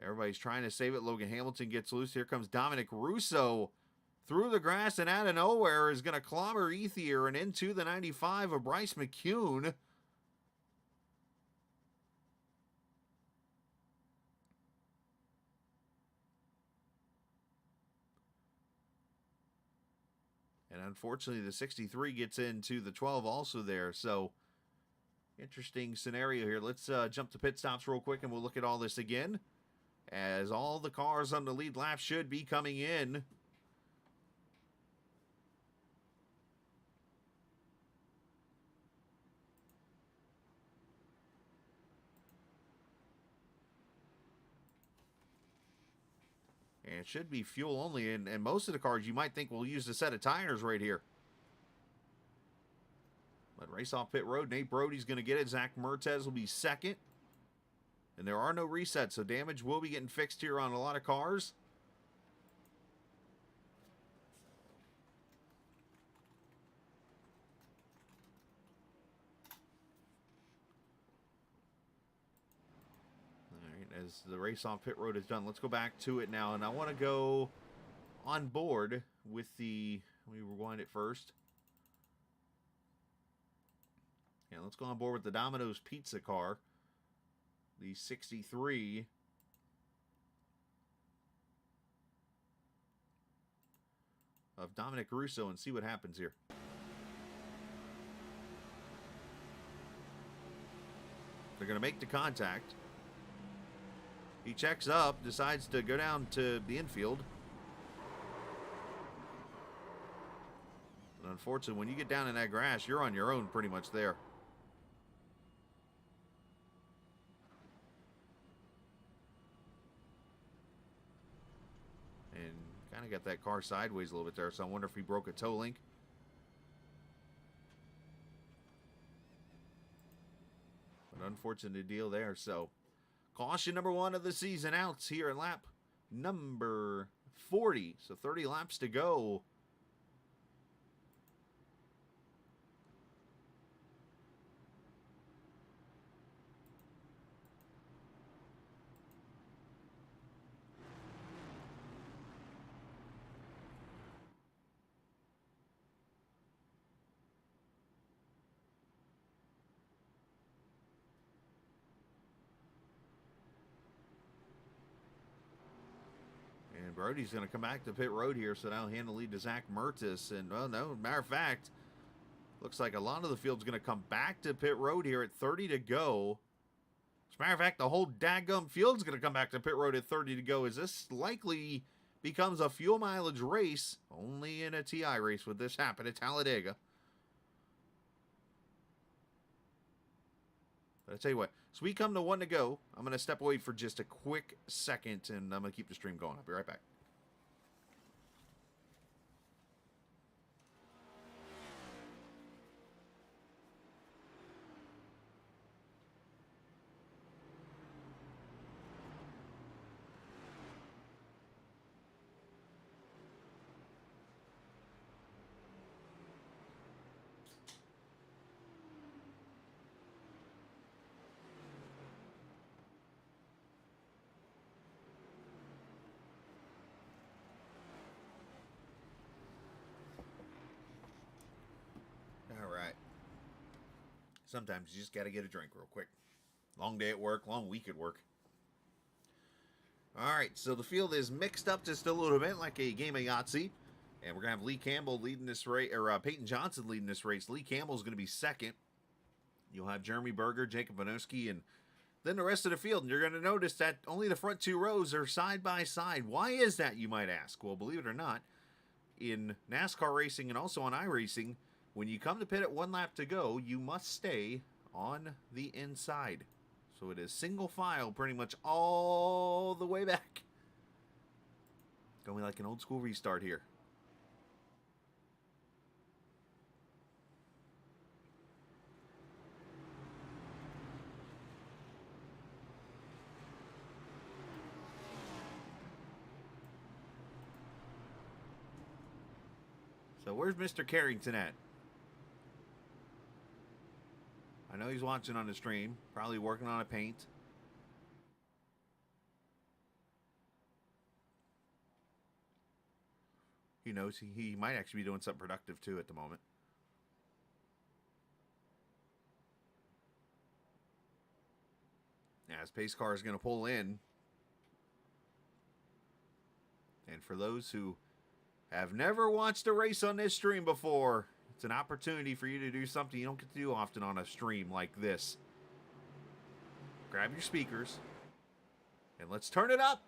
Everybody's trying to save it. Logan Hamilton gets loose. Here comes Dominic Russo through the grass and out of nowhere is going to clobber Ethier and into the 95 of Bryce McCune. And unfortunately, the 63 gets into the 12 also there. So, interesting scenario here. Let's jump to pit stops real quick and we'll look at all this again. As all the cars on the lead lap should be coming in. And it should be fuel only. And most of the cars you might think will use a set of tires right here. But race off pit road. Nate Brody's going to get it. Zach Mertez will be second. And there are no resets, so damage will be getting fixed here on a lot of cars. All right, as the race off pit road is done, let's go back to it now. And I want to go on board with the, let me rewind it first. Yeah, let's go on board with the Domino's Pizza car. The 63 of Dominic Russo and see what happens here. They're going to make the contact. He checks up, decides to go down to the infield. And unfortunately, when you get down in that grass, you're on your own pretty much there. And kind of got that car sideways a little bit there, so I wonder if he broke a toe link. An unfortunate deal there, so caution number 1 of the season out here at lap number 40. So 30 laps to go. And Brody's going to come back to pit road here, so now hand the lead to Zach Mertis. And, well, no, matter of fact, looks like a lot of the field's going to come back to pit road here at 30 to go. As a matter of fact, the whole daggum field's going to come back to pit road at 30 to go, as this likely becomes a fuel mileage race. Only in a TI race would this happen at Talladega. But I tell you what, so we come to 1 to go. I'm going to step away for just a quick second, and I'm going to keep the stream going. I'll be right back. Sometimes you just got to get a drink real quick. Long day at work, long week at work. All right, so the field is mixed up just a little bit like a game of Yahtzee. And we're going to have Lee Campbell leading this race, or Peyton Johnson leading this race. Lee Campbell's going to be second. You'll have Jeremy Berger, Jacob Bonoski, and then the rest of the field. And you're going to notice that only the front 2 rows are side by side. Why is that, you might ask? Well, believe it or not, in NASCAR racing and also on iRacing, when you come to pit at 1 lap to go, you must stay on the inside. So it is single file pretty much all the way back. Going like an old school restart here. So where's Mr. Carrington at? I know he's watching on the stream, probably working on a paint. He knows he might actually be doing something productive too at the moment. As pace car is going to pull in. And for those who have never watched a race on this stream before, it's an opportunity for you to do something you don't get to do often on a stream like this. Grab your speakers and let's turn it up.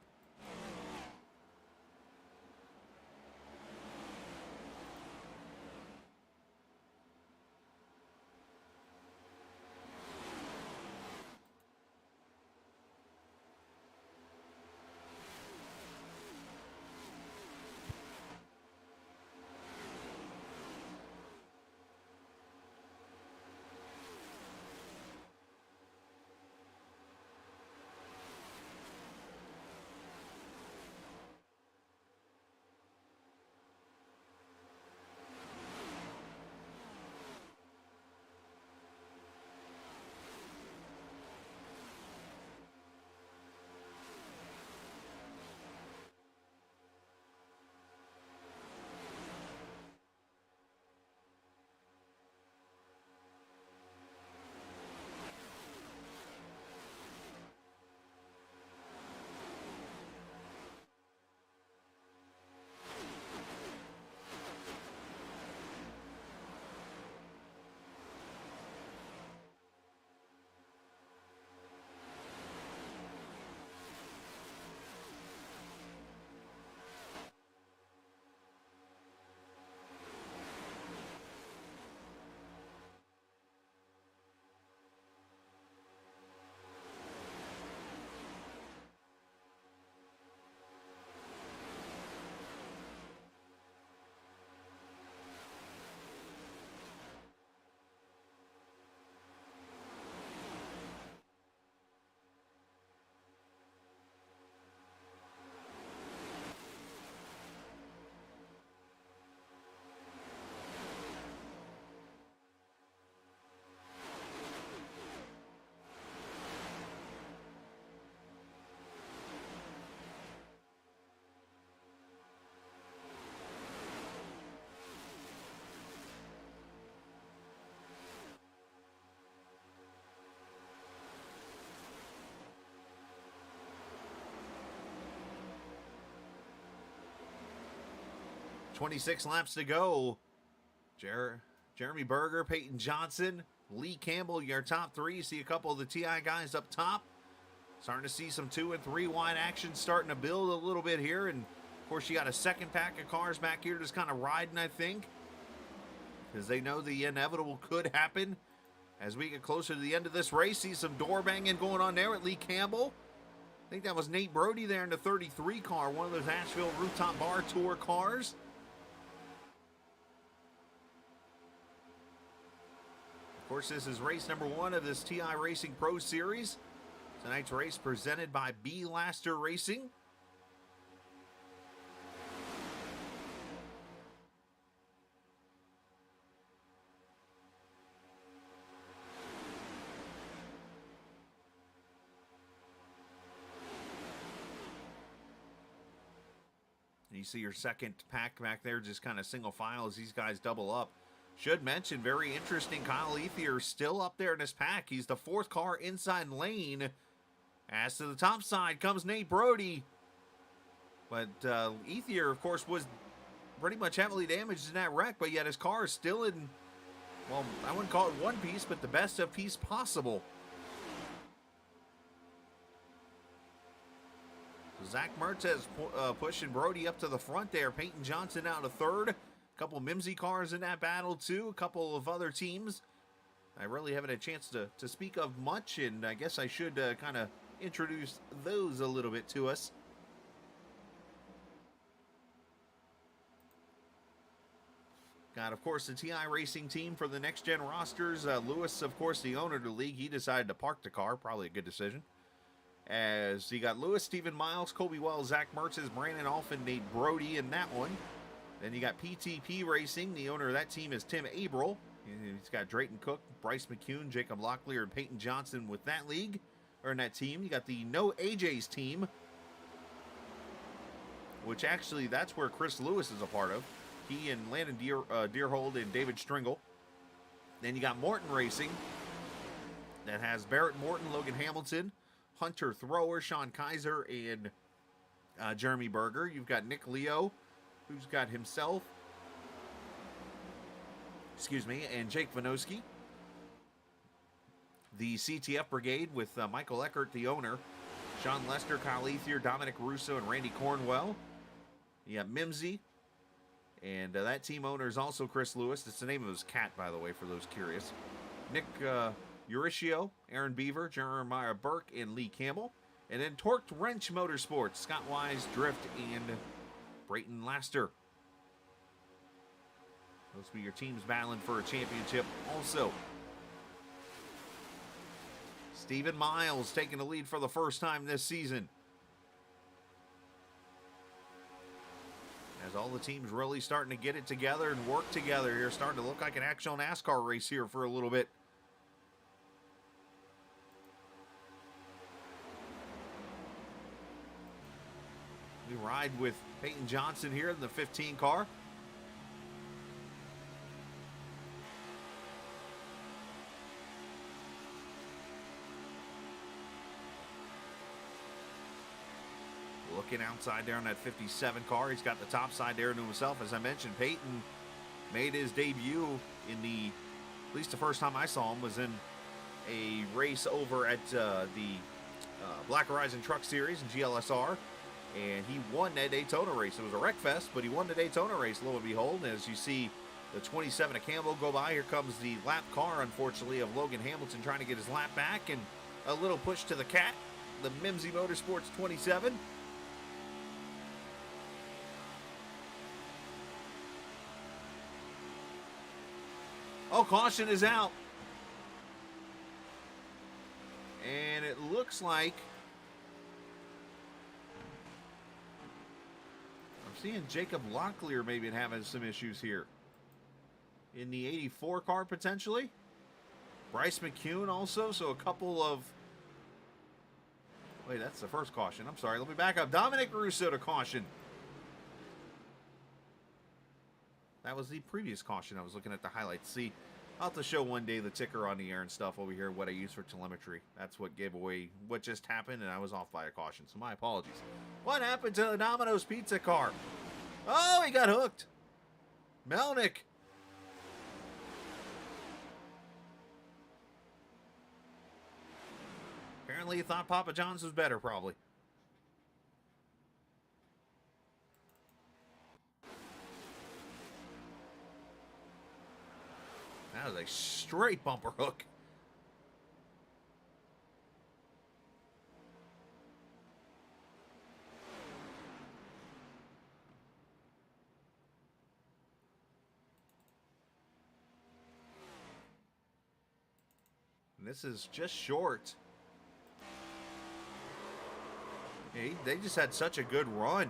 26 laps to go. Jeremy Berger, Peyton Johnson, Lee Campbell, your top three. You see a couple of the TI guys up top. Starting to see some 2 and 3 wide action starting to build a little bit here. And, of course, you got a second pack of cars back here just kind of riding, I think, because they know the inevitable could happen. As we get closer to the end of this race, see some door banging going on there at Lee Campbell. I think that was Nate Brody there in the 33 car, one of those Asheville Rooftop Bar Tour cars. Of course, this is race number 1 of this TI Racing Pro Series. Tonight's race presented by B. Laster Racing. You see your second pack back there, just kind of single file as these guys double up. Should mention, very interesting, Kyle Ethier still up there in this pack. He's the 4th car inside lane. As to the top side comes Nate Brody. But Ethier, of course, was pretty much heavily damaged in that wreck, but yet his car is still in, well, I wouldn't call it one piece, but the best of piece possible. Zach Mertez pushing Brody up to the front there. Peyton Johnson out of 3rd. A couple Mimsy cars in that battle too. A couple of other teams I really haven't had a chance to speak of much, and I guess I should kind of introduce those a little bit to us. Got, of course, the TI Racing team for the next-gen rosters. Lewis, of course, the owner of the league, he decided to park the car. Probably a good decision. As you got Lewis, Stephen Miles, Kobe Wells, Zach Mertzes, Brandon Alphin, Nate Brody in that one. Then you got PTP Racing. The owner of that team is Tim Abril. He's got Drayton Cook, Bryce McCune, Jacob Locklear, and Peyton Johnson with that league, or in that team. You got the No AJ's team, which actually that's where Chris Lewis is a part of. He and Landon Deerhold and David Stringle. Then you got Morton Racing. That has Barrett Morton, Logan Hamilton, Hunter Thrower, Sean Kaiser, and Jeremy Berger. You've got Nick Leo, who's got himself, and Jake Vanoski. The CTF Brigade with Michael Eckert, the owner, Sean Lester, Kyle Ethier, Dominic Russo, and Randy Cornwell. You got Mimsy, and that team owner is also Chris Lewis. It's the name of his cat, by the way, for those curious. Nick Euricio, Aaron Beaver, Jeremiah Burke, and Lee Campbell. And then Torqued Wrench Motorsports, Scott Wise, Drift, and Brayton Laster. Those will be your teams battling for a championship also. Stephen Miles taking the lead for the first time this season. As all the teams really starting to get it together and work together here, starting to look like an actual NASCAR race here for a little bit. We ride with Peyton Johnson here in the 15 car. Looking outside there on that 57 car. He's got the top side there to himself. As I mentioned, Peyton made his debut in at least the first time I saw him was in a race over at the Black Horizon Truck Series in GLSR. And he won that Daytona race. It was a wreck fest, but he won the Daytona race, lo and behold. And as you see the 27 of Campbell go by, here comes the lap car, unfortunately, of Logan Hamilton trying to get his lap back. And a little push to the cat, the Mimsy Motorsports 27. Oh, caution is out. And it looks like I'm seeing Jacob Locklear maybe having some issues here. In the 84 car, potentially. Bryce McCune also, so a couple of... Wait, that's the first caution. I'm sorry, let me back up. Dominic Russo to caution. That was the previous caution. I was looking at the highlights. See, I'll have to show one day the ticker on the air and stuff over here, what I use for telemetry. That's what gave away what just happened, and I was off by a caution, so my apologies. What happened to the Domino's Pizza car? Oh, he got hooked. Melnick. Apparently he thought Papa John's was better, probably. That was a straight bumper hook. And this is just short. Yeah, they just had such a good run.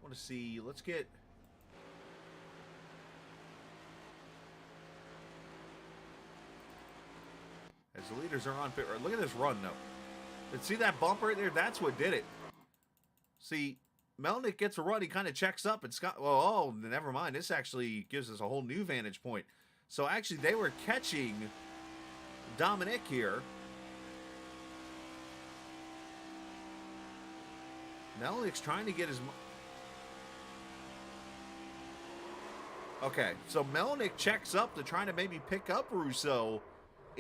I want to see, let's get... As the leaders are on pit road. Look at this run, though. And see that bump right there? That's what did it. See, Melnick gets a run. He kind of checks up, and Scott... Well, oh, never mind. This actually gives us a whole new vantage point. So, actually, they were catching Dominic here. Melnick's trying to get his... Okay, so Melnick checks up to try to maybe pick up Rousseau,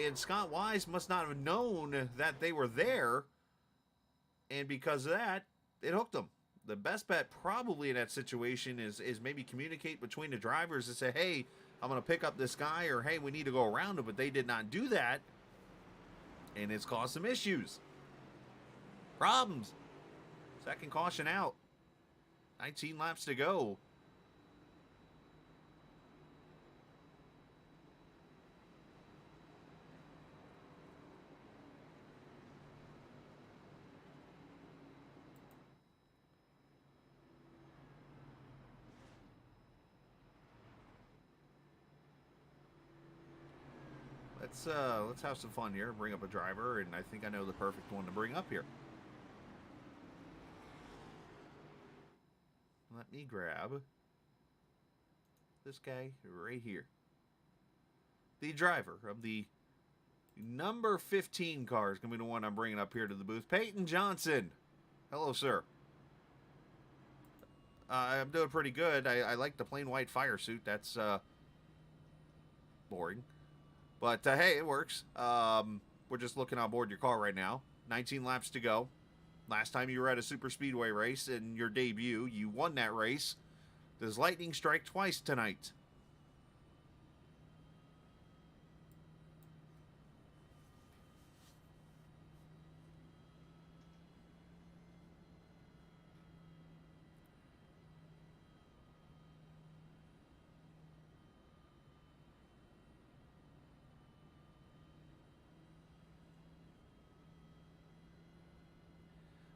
and Scott Wise must not have known that they were there, and because of that, it hooked him. The best bet probably in that situation is maybe communicate between the drivers and say, hey, I'm going to pick up this guy, or hey, we need to go around him, but they did not do that, and it's caused some issues. Problems. Second caution out. 19 laps to go. Let's have some fun here. Bring up a driver, and I think I know the perfect one to bring up here. Let me grab this guy right here. The driver of the number 15 car is going to be the one I'm bringing up here to the booth. Payton Johnson. Hello, sir. I'm doing pretty good. I like the plain white fire suit. That's boring. But, hey, it works. We're just looking on board your car right now. 19 laps to go. Last time you were at a super speedway race in your debut, you won that race. Does lightning strike twice tonight?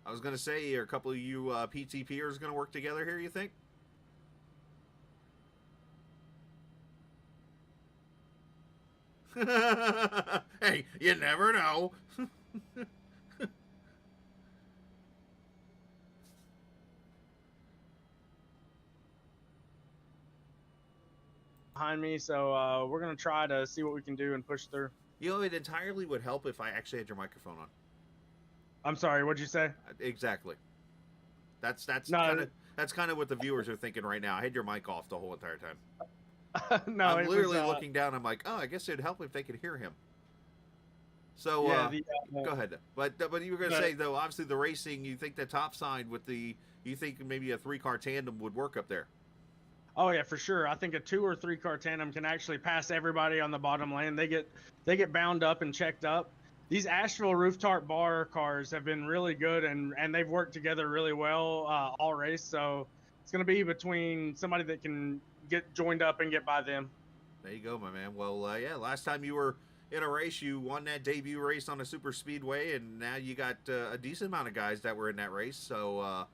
I was going to say, are a couple of you PTPers going to work together here, you think? Hey, you never know. Behind me, so we're going to try to see what we can do and push through. You know, it entirely would help if I actually had your microphone on. I'm sorry, what'd you say? Exactly. That's No, kind of what the viewers are thinking right now. I had your mic off the whole entire time. no, I'm literally looking down. I'm like, oh, I guess it'd help if they could hear him. So yeah, go ahead. But you were going to say, though, obviously the racing, you think the top side with the, you think maybe a 3-car tandem would work up there? Oh yeah, for sure. I think a 2 or 3 car tandem can actually pass everybody on the bottom lane. They get bound up and checked up. These Asheville rooftop bar cars have been really good, and they've worked together really well all race. So it's going to be between somebody that can get joined up and get by them. There you go, my man. Well, yeah, last time you were in a race, you won that debut race on a super speedway, and now you got a decent amount of guys that were in that race. So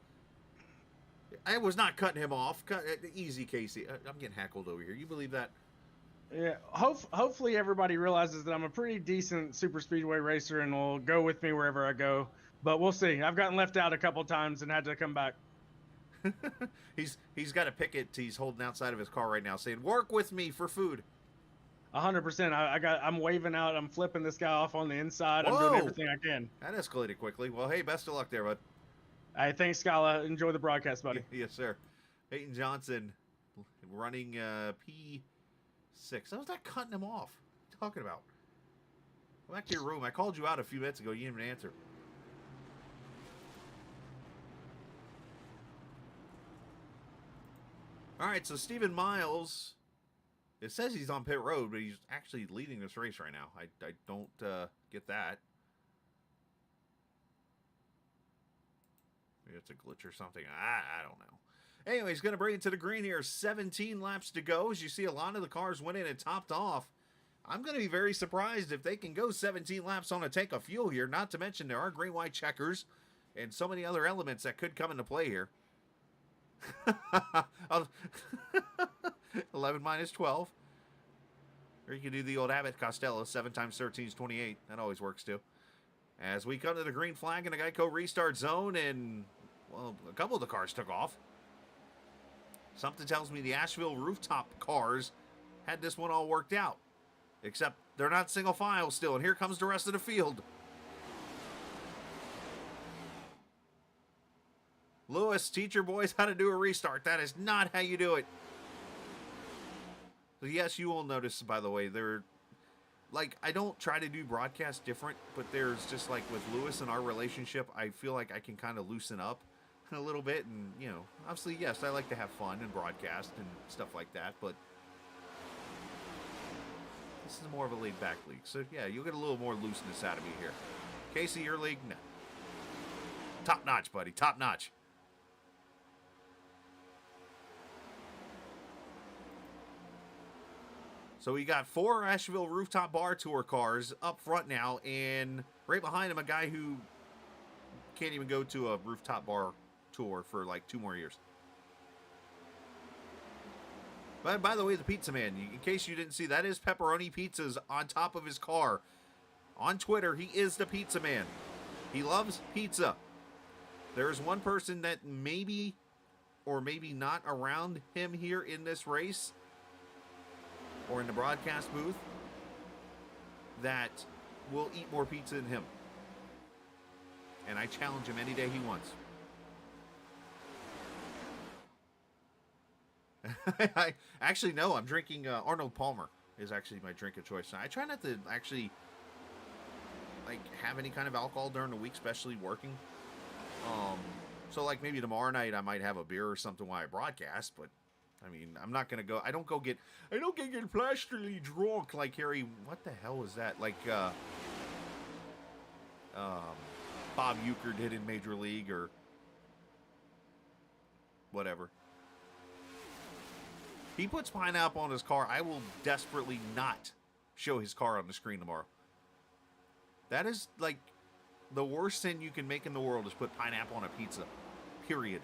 I was not cutting him off. Easy, Casey. I'm getting heckled over here. You believe that? Yeah, hopefully everybody realizes that I'm a pretty decent super speedway racer and will go with me wherever I go. But we'll see. I've gotten left out a couple times and had to come back. He's got a picket he's holding outside of his car right now saying, work with me for food. 100%. I'm waving out. I'm flipping this guy off on the inside. I'm Whoa! doing everything I can. That escalated quickly. Well, hey, best of luck there, bud. Hey, thanks, Scala. Enjoy the broadcast, buddy. Yes, sir. Peyton Johnson running P6. I was not cutting him off. What are you talking about? Go back to your room. I called you out a few minutes ago. You didn't even answer. All right, so Stephen Miles, it says he's on pit road, but he's actually leading this race right now. I don't get that. Maybe it's a glitch or something. I don't know. Anyway, he's going to bring it to the green here. 17 laps to go. As you see, a lot of the cars went in and topped off. I'm going to be very surprised if they can go 17 laps on a tank of fuel here. Not to mention there are green-white checkers and so many other elements that could come into play here. 11 minus 12. Or you can do the old Abbott Costello. 7 times 13 is 28. That always works too. As we come to the green flag in the Geico restart zone, and, well, a couple of the cars took off. Something tells me the Asheville rooftop cars had this one all worked out. Except they're not single file still, and here comes the rest of the field. Lewis, teach your boys how to do a restart. That is not how you do it. So yes, you will notice, by the way, like, I don't try to do broadcasts different, but there's just, like, with Lewis and our relationship, I feel like I can kind of loosen up a little bit. And, you know, obviously, yes, I like to have fun and broadcast and stuff like that, but this is more of a laid-back league. So, yeah, you'll get a little more looseness out of me here. Casey, your league? No. Top-notch, buddy. Top-notch. So we got 4 Asheville Rooftop Bar Tour cars up front now, and right behind him a guy who can't even go to a rooftop bar tour for like 2 more years. But by the way, the Pizza Man, in case you didn't see, that is Pepperoni Pizzas on top of his car. On Twitter, he is the Pizza Man. He loves pizza. There is one person that maybe or maybe not around him here in this race or in the broadcast booth that will eat more pizza than him. And I challenge him any day he wants. I actually, no, I'm drinking Arnold Palmer is actually my drink of choice. I try not to actually like have any kind of alcohol during the week, especially working. So like maybe tomorrow night I might have a beer or something while I broadcast, but I mean, I'm not gonna go. I don't get plasterly drunk like Harry. What the hell was that? Like Bob Uecker did in Major League or whatever. He puts pineapple on his car. I will desperately not show his car on the screen tomorrow. That is like the worst sin you can make in the world is put pineapple on a pizza. Period.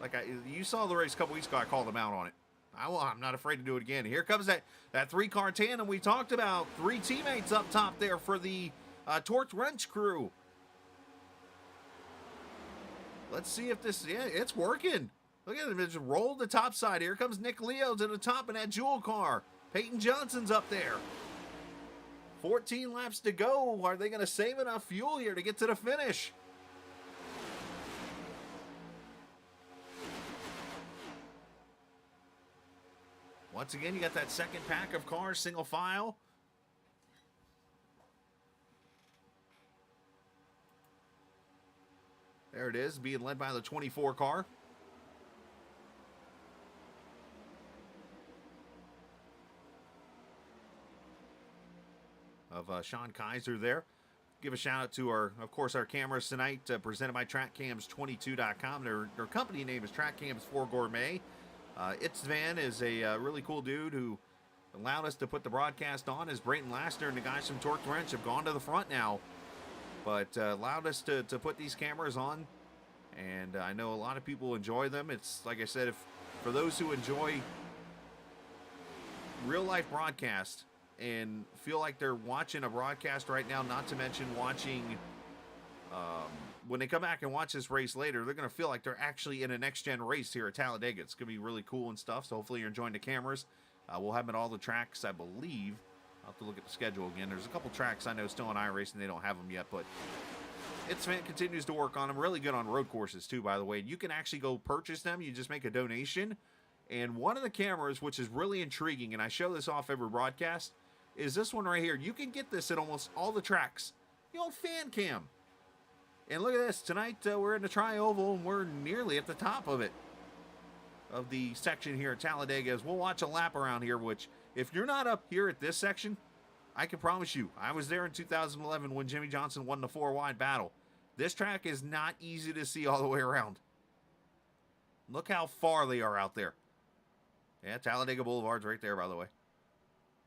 Like you saw the race a couple weeks ago. I called him out on it. I'm not afraid to do it again. Here comes that 3-car tandem we talked about. 3 teammates up top there for the Torch Wrench crew. Let's see if this, yeah, it's working. Look at him, just rolled the top side. Here comes Nick Leo to the top in that jewel car. Peyton Johnson's up there. 14 laps to go. Are they going to save enough fuel here to get to the finish? Once again, you got that second pack of cars, single file. There it is, being led by the 24 car. Of Sean Kaiser there. Give a shout out to our cameras tonight, presented by TrackCams22.com. Their company name is TrackCams4 Gourmet. Itzvan is a really cool dude who allowed us to put the broadcast on, as Brayton Lassner and the guys from Torque Wrench have gone to the front now. But allowed us to put these cameras on, and I know a lot of people enjoy them. It's like I said, for those who enjoy real life broadcast and feel like they're watching a broadcast right now, not to mention watching when they come back and watch this race later, they're going to feel like they're actually in a next-gen race here at Talladega. It's going to be really cool and stuff, so hopefully you're enjoying the cameras. We'll have them at all the tracks, I believe. I'll have to look at the schedule again. There's a couple tracks I know still on iRacing. They don't have them yet, but Fan continues to work on them. Really good on road courses, too, by the way. You can actually go purchase them. You just make a donation. And one of the cameras, which is really intriguing, and I show this off every broadcast, is this one right here. You can get this at almost all the tracks. The old fan cam. And look at this. Tonight, we're in the Tri-Oval, and we're nearly at the top of it, of the section here at Talladega. As we'll watch a lap around here, which, if you're not up here at this section, I can promise you, I was there in 2011 when Jimmy Johnson won the 4-wide battle. This track is not easy to see all the way around. Look how far they are out there. Yeah, Talladega Boulevard's right there, by the way.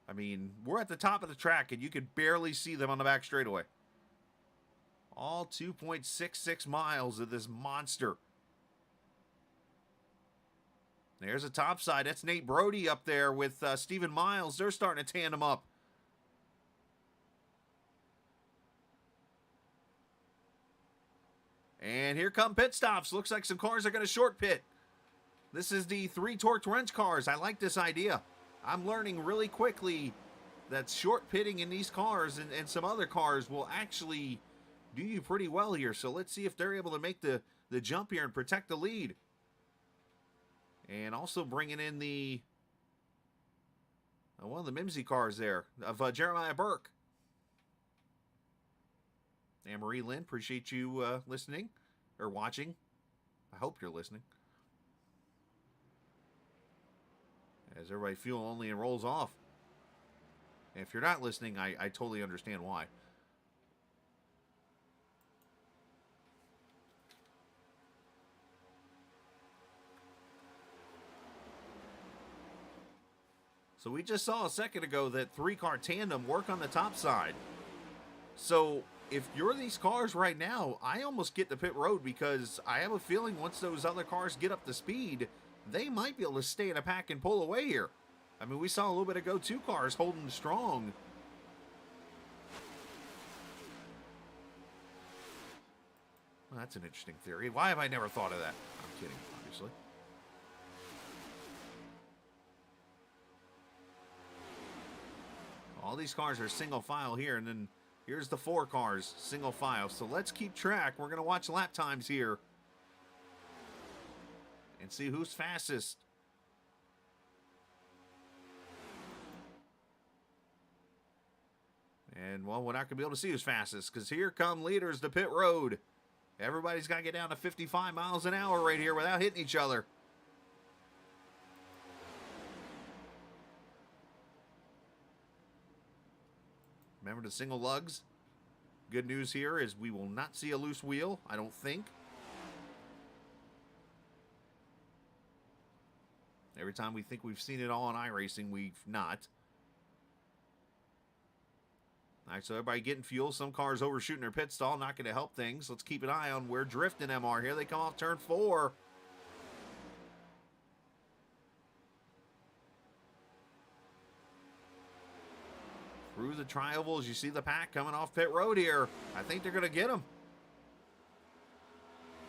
I mean, we're at the top of the track, and you can barely see them on the back straightaway. All 2.66 miles of this monster. There's a top side. That's Nate Brody up there with Stephen Miles. They're starting to tandem up. And here come pit stops. Looks like some cars are going to short pit. This is the 3 torqued wrench cars. I like this idea. I'm learning really quickly that short pitting in these cars and some other cars will actually do you pretty well here. So let's see if they're able to make the jump here and protect the lead. And also bringing in the one of the Mimsy cars there of Jeremiah Burke. Anne-Marie Lynn, appreciate you listening or watching. I hope you're listening. As everybody fuel only and rolls off. And if you're not listening, I totally understand why. So we just saw a second ago that 3-car tandem work on the top side. So if you're these cars right now, I almost get to pit road because I have a feeling once those other cars get up to speed, they might be able to stay in a pack and pull away here. I mean, we saw a little bit ago 2 cars holding strong. Well, that's an interesting theory. Why have I never thought of that? I'm kidding, obviously. All these cars are single file here, and then here's the 4 cars, single file. So let's keep track. We're going to watch lap times here and see who's fastest. And, well, we're not going to be able to see who's fastest because here come leaders to pit road. Everybody's got to get down to 55 miles an hour right here without hitting each other. Remember the single lugs? Good news here is we will not see a loose wheel, I don't think. Every time we think we've seen it all in iRacing, we've not. All right, so everybody getting fuel. Some cars overshooting their pit stall, not going to help things. Let's keep an eye on where Drift and them are here. They come off turn 4. Through the tri-ovals, you see the pack coming off pit road here. I think they're going to get them.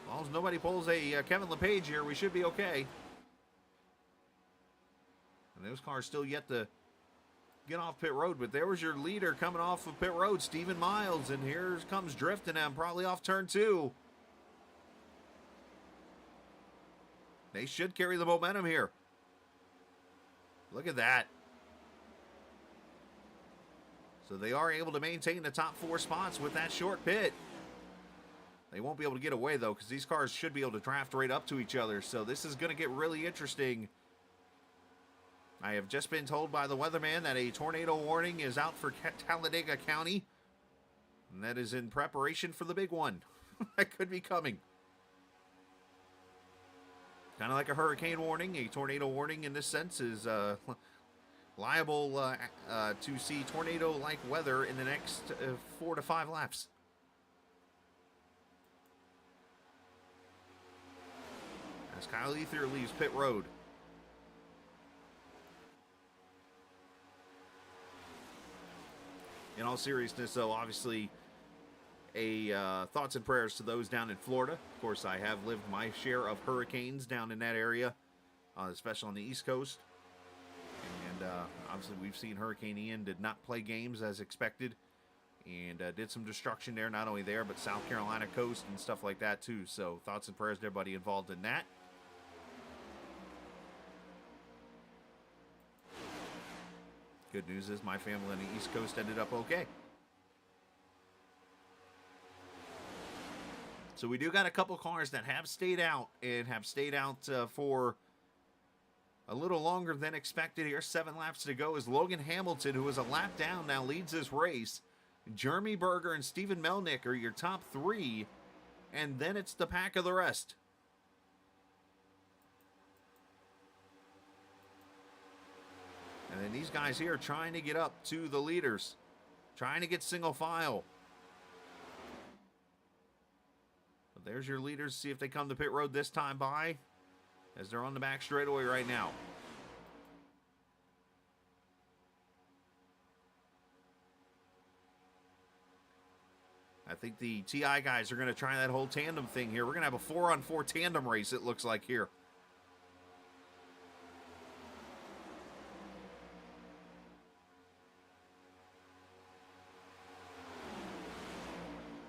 As long as nobody pulls a Kevin LePage here, we should be okay. And those cars still yet to get off pit road, but there was your leader coming off of pit road, Stephen Miles, and here comes drifting them, probably off turn 2. They should carry the momentum here. Look at that. So they are able to maintain the top 4 spots with that short pit. They won't be able to get away, though, because these cars should be able to draft right up to each other. So this is going to get really interesting. I have just been told by the weatherman that a tornado warning is out for Talladega County. And that is in preparation for the big one. That could be coming. Kind of like a hurricane warning. A tornado warning in this sense is liable to see tornado-like weather in the next 4 to 5 laps. As Kyle Ether leaves pit road. In all seriousness, though, obviously, thoughts and prayers to those down in Florida. Of course, I have lived my share of hurricanes down in that area, especially on the East Coast. And obviously, we've seen Hurricane Ian did not play games as expected, and did some destruction there, not only there, but South Carolina coast and stuff like that, too. So, thoughts and prayers to everybody involved in that. Good news is my family on the East Coast ended up okay. So we do got a couple cars that have stayed out and have stayed out for a little longer than expected here. 7 laps to go as Logan Hamilton, who is a lap down, now leads this race. Jeremy Berger and Stephen Melnick are your top 3, and then it's the pack of the rest. And then these guys here trying to get up to the leaders, trying to get single file. But there's your leaders. See if they come to pit road this time by, as they're on the back straightaway right now. I think the TI guys are going to try that whole tandem thing here. We're going to have a 4-on-4 tandem race, it looks like here.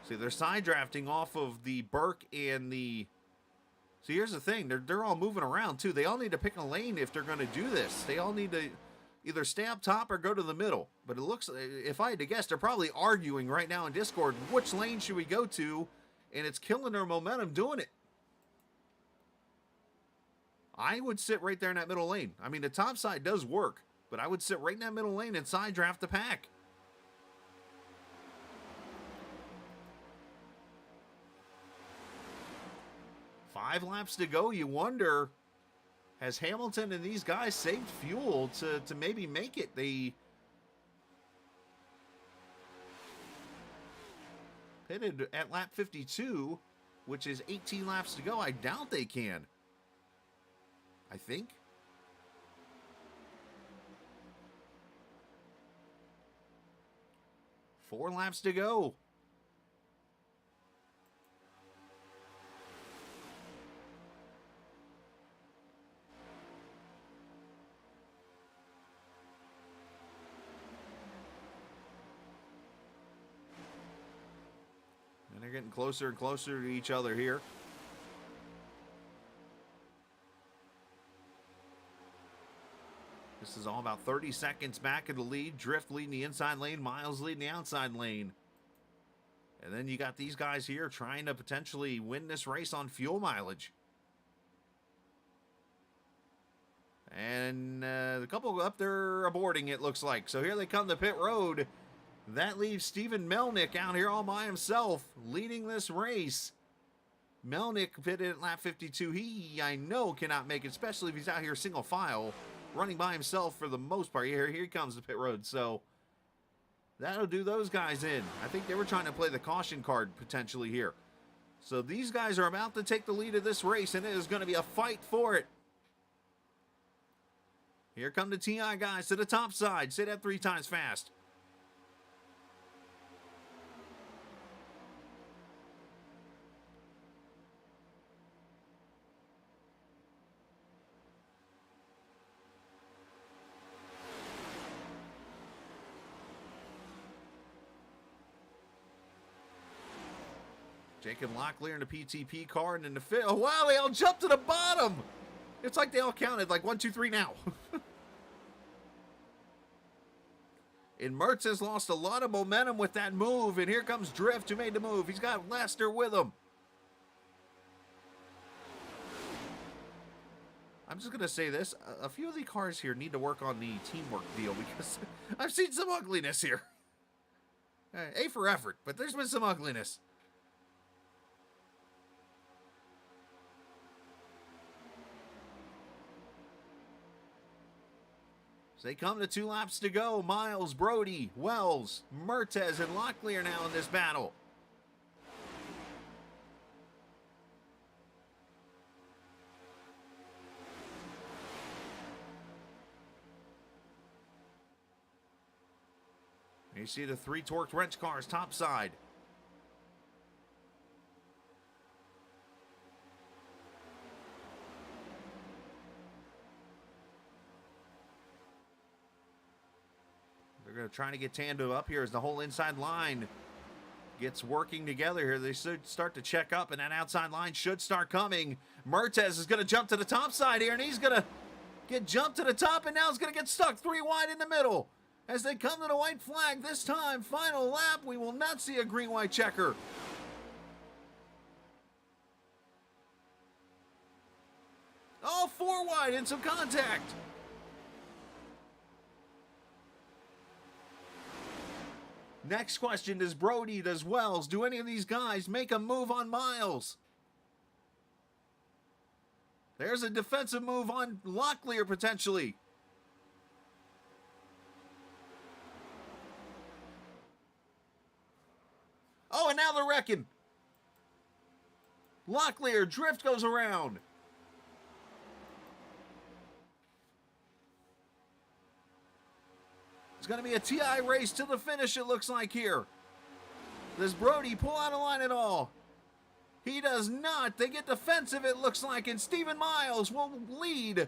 See, they're side drafting off of the Burke and the... See, here's the thing. They're all moving around, too. They all need to pick a lane if they're going to do this. They all need to either stay up top or go to the middle. But it looks, if I had to guess, they're probably arguing right now in Discord, which lane should we go to? And it's killing their momentum doing it. I would sit right there in that middle lane. I mean, the top side does work, but I would sit right in that middle lane and side draft the pack. Five laps to go. You wonder, has Hamilton and these guys saved fuel to maybe make it? They pitted at lap 52, which is 18 laps to go. I doubt they can. I think. Four laps to go. And they're getting closer and closer to each other here. This is all about 30 seconds back in the lead. Drift leading the inside lane. Miles leading the outside lane. And then you got these guys here trying to potentially win this race on fuel mileage. And the couple up there aborting, it looks like. So here they come to pit road. That leaves Stephen Melnick out here all by himself, leading this race. Melnick pitted at lap 52. He, I know, cannot make it, especially if he's out here single file, running by himself for the most part. Here he comes to pit road. So that'll do those guys in. I think they were trying to play the caution card potentially here. So these guys are about to take the lead of this race, and it is going to be a fight for it. Here come the TI guys to the top side. Say that 3 times fast. Jacob Locklear in the PTP car, and in the fit. Oh, wow, they all jumped to the bottom. It's like they all counted, like 1, 2, 3 now. And Mertz has lost a lot of momentum with that move, and here comes Drift, who made the move. He's got Lester with him. I'm just going to say this. A few of the cars here need to work on the teamwork deal, because I've seen some ugliness here. A for effort, but there's been some ugliness. So they come to 2 laps to go. Miles, Brody, Wells, Mertez, and Locklear now in this battle. You see the 3 torqued wrench cars topside. going to try to get Tandem up here as the whole inside line gets working together here. They should start to check up, and that outside line should start coming. Mertes is going to jump to the top side here, and he's going to get jumped to the top, and now he's going to get stuck 3 wide in the middle. As they come to the white flag this time, final lap, we will not see a green-white checker. Oh, 4 wide and some contact. Next question, does Brody, does Wells, do any of these guys make a move on Miles? There's a defensive move on Locklear potentially. Oh, and now they're wrecking. Locklear, drift goes around. It's going to be a TI race to the finish, it looks like here. Does Brody pull out a line at all? He does not. They get defensive, it looks like, and Stephen Miles will lead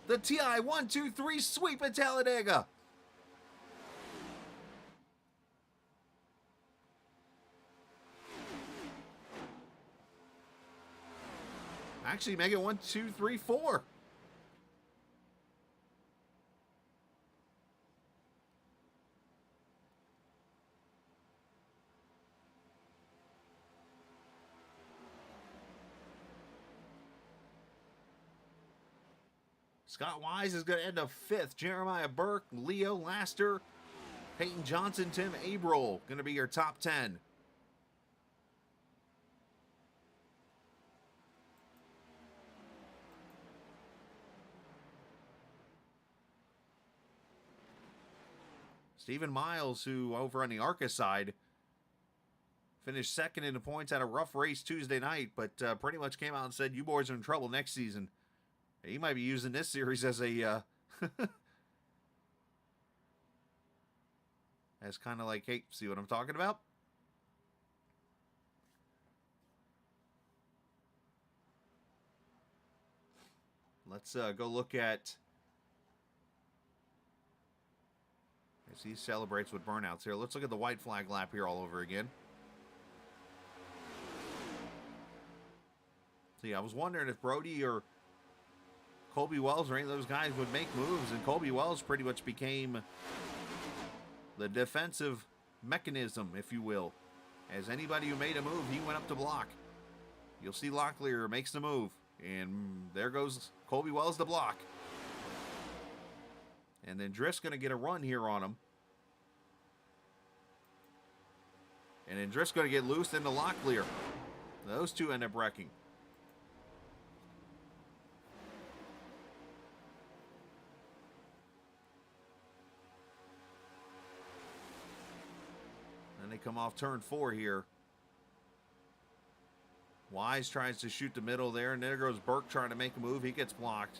the TI 1-2-3 sweep at Talladega. Actually, make it 1-2-3-4. Scott Wise is going to end up 5th. Jeremiah Burke, Leo Laster, Peyton Johnson, Tim Abril going to be your top 10. Stephen Miles, who over on the ARCA side finished 2nd in the points, had a rough race Tuesday night, but pretty much came out and said, you boys are in trouble next season. He might be using this series as a as kind of like, hey, see what I'm talking about? Let's go look at as he celebrates with burnouts here. Let's look at the white flag lap here all over again. See, I was wondering if Brody or Colby Wells or any of those guys would make moves, and Colby Wells pretty much became the defensive mechanism, if you will. As anybody who made a move, he went up to block. You'll see Locklear makes the move, and there goes Colby Wells to block. And then Drift's going to get a run here on him. And then Drift's going to get loose into Locklear. Those two end up wrecking. Then they come off turn 4 here. Wise tries to shoot the middle there, and there goes Burke trying to make a move. He gets blocked.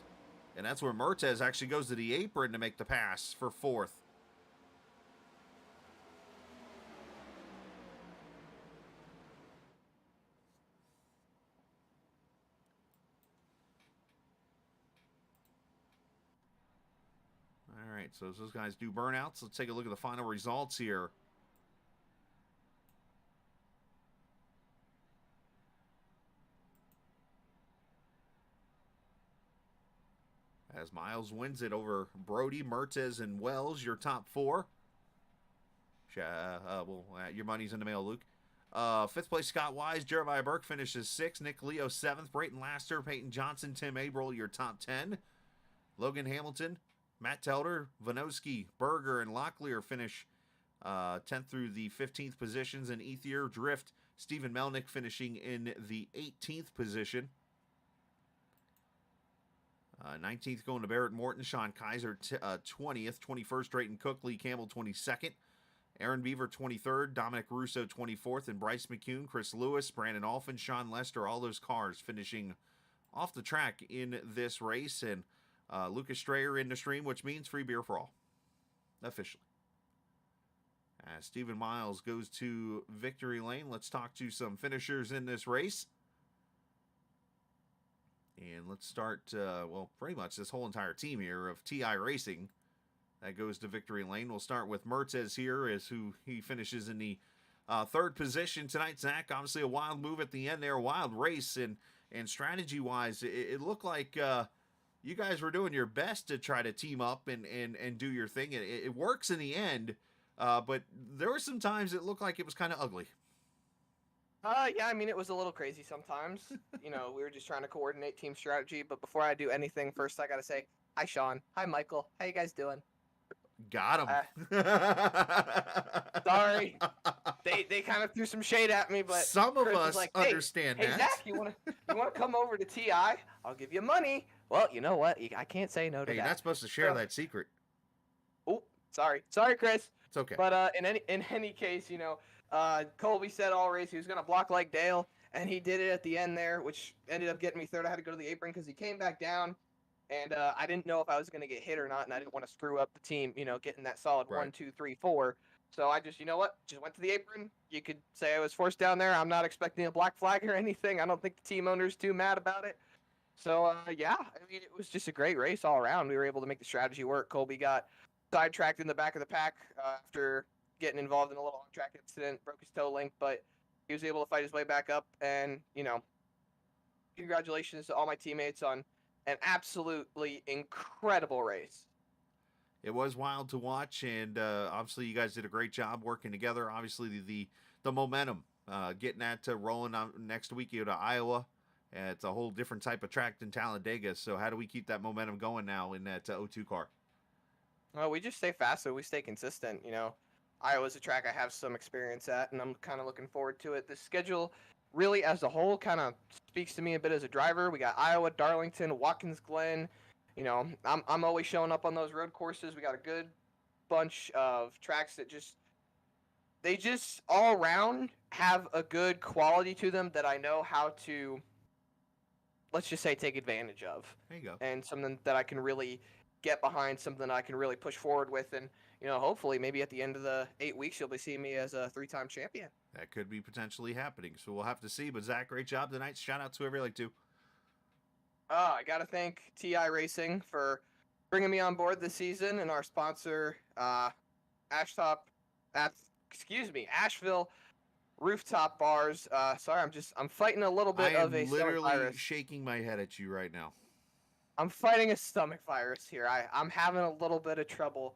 And that's where Mertes actually goes to the apron to make the pass for 4th. All right, so as those guys do burnouts, let's take a look at the final results here. As Miles wins it over Brody, Mertes, and Wells, your top 4. Your money's in the mail, Luke. 5th place, Scott Wise. Jeremiah Burke finishes 6th. Nick Leo, 7th. Brayton Laster, Peyton Johnson, Tim Abril, your top 10. Logan Hamilton, Matt Telder, Vanosky, Berger, and Locklear finish 10th through the 15th positions. And Ethier, Drift, Stephen Melnick finishing in the 18th position. 19th going to Barrett Morton, Sean Kaiser 20th, 21st Drayton Cook, Lee Campbell 22nd, Aaron Beaver 23rd, Dominic Russo 24th, and Bryce McCune, Chris Lewis, Brandon Alphin, Sean Lester, all those cars finishing off the track in this race. And Lucas Strayer in the stream, which means free beer for all, officially. As Stephen Miles goes to victory lane, let's talk to some finishers in this race. And let's start, well, pretty much this whole entire team here of TI Racing. that goes to victory lane. We'll start with Mertz here as who he finishes in the third position tonight. Zach, obviously a wild move at the end there, a wild race, and strategy-wise, it looked like you guys were doing your best to try to team up and do your thing. It works in the end, but there were some times it looked like it was kind of ugly. Yeah, I mean, it was a little crazy sometimes. You know, we were just trying to coordinate team strategy. But before I do anything, first I got to say, hi, Sean. Hi, Michael. How you guys doing? Got him. Sorry. They kind of threw some shade at me, but some of Chris us like, understand hey, that. Zach, you wanna come over to TI? I'll give you money. Well, you know what? I can't say no to Hey, that. you're not supposed to share that secret. Oh, sorry, Chris. It's okay. But in any case, you know, Colby said all race he was gonna block like Dale, and he did it at the end there, which ended up getting me third. I had to go to the apron because he came back down, and I didn't know if I was gonna get hit or not, and I didn't want to screw up the team, you know, getting that solid Right. 1, 2, 3, 4. So I just, you know what, just went to the apron. You could say I was forced down there. I'm not expecting a black flag or anything. I don't think the team owner's too mad about it. So yeah, I mean, it was just a great race all around. We were able to make the strategy work. Colby got sidetracked in the back of the pack after getting involved in a little on-track incident, broke his toe link, but he was able to fight his way back up. And, you know, congratulations to all my teammates on an absolutely incredible race. It was wild to watch, and obviously you guys did a great job working together. Obviously the momentum, getting that rolling on next week. You go to Iowa. It's a whole different type of track than Talladega. So how do we keep that momentum going now in that O2 car? Well, we just stay faster. We stay consistent. You know, Iowa's a track I have some experience at, and I'm kind of looking forward to it. The schedule really as a whole kind of speaks to me a bit as a driver. We got Iowa, Darlington, Watkins Glen. You know, I'm always showing up on those road courses. We got a good bunch of tracks that they just all around have a good quality to them that I know how to, let's just say, take advantage of. There you go. And something that I can really get behind, something I can really push forward with. And, you know, hopefully maybe at the end of the 8 weeks, you'll be seeing me as a 3-time champion. That could be potentially happening. So we'll have to see. But Zach, great job tonight. Shout out to whoever you like to. I got to thank TI Racing for bringing me on board this season, and our sponsor, Asheville Rooftop Bars. Sorry, I'm fighting a little bit of a stomach literally virus. shaking my head at you right now. I'm fighting a stomach virus here. I'm having a little bit of trouble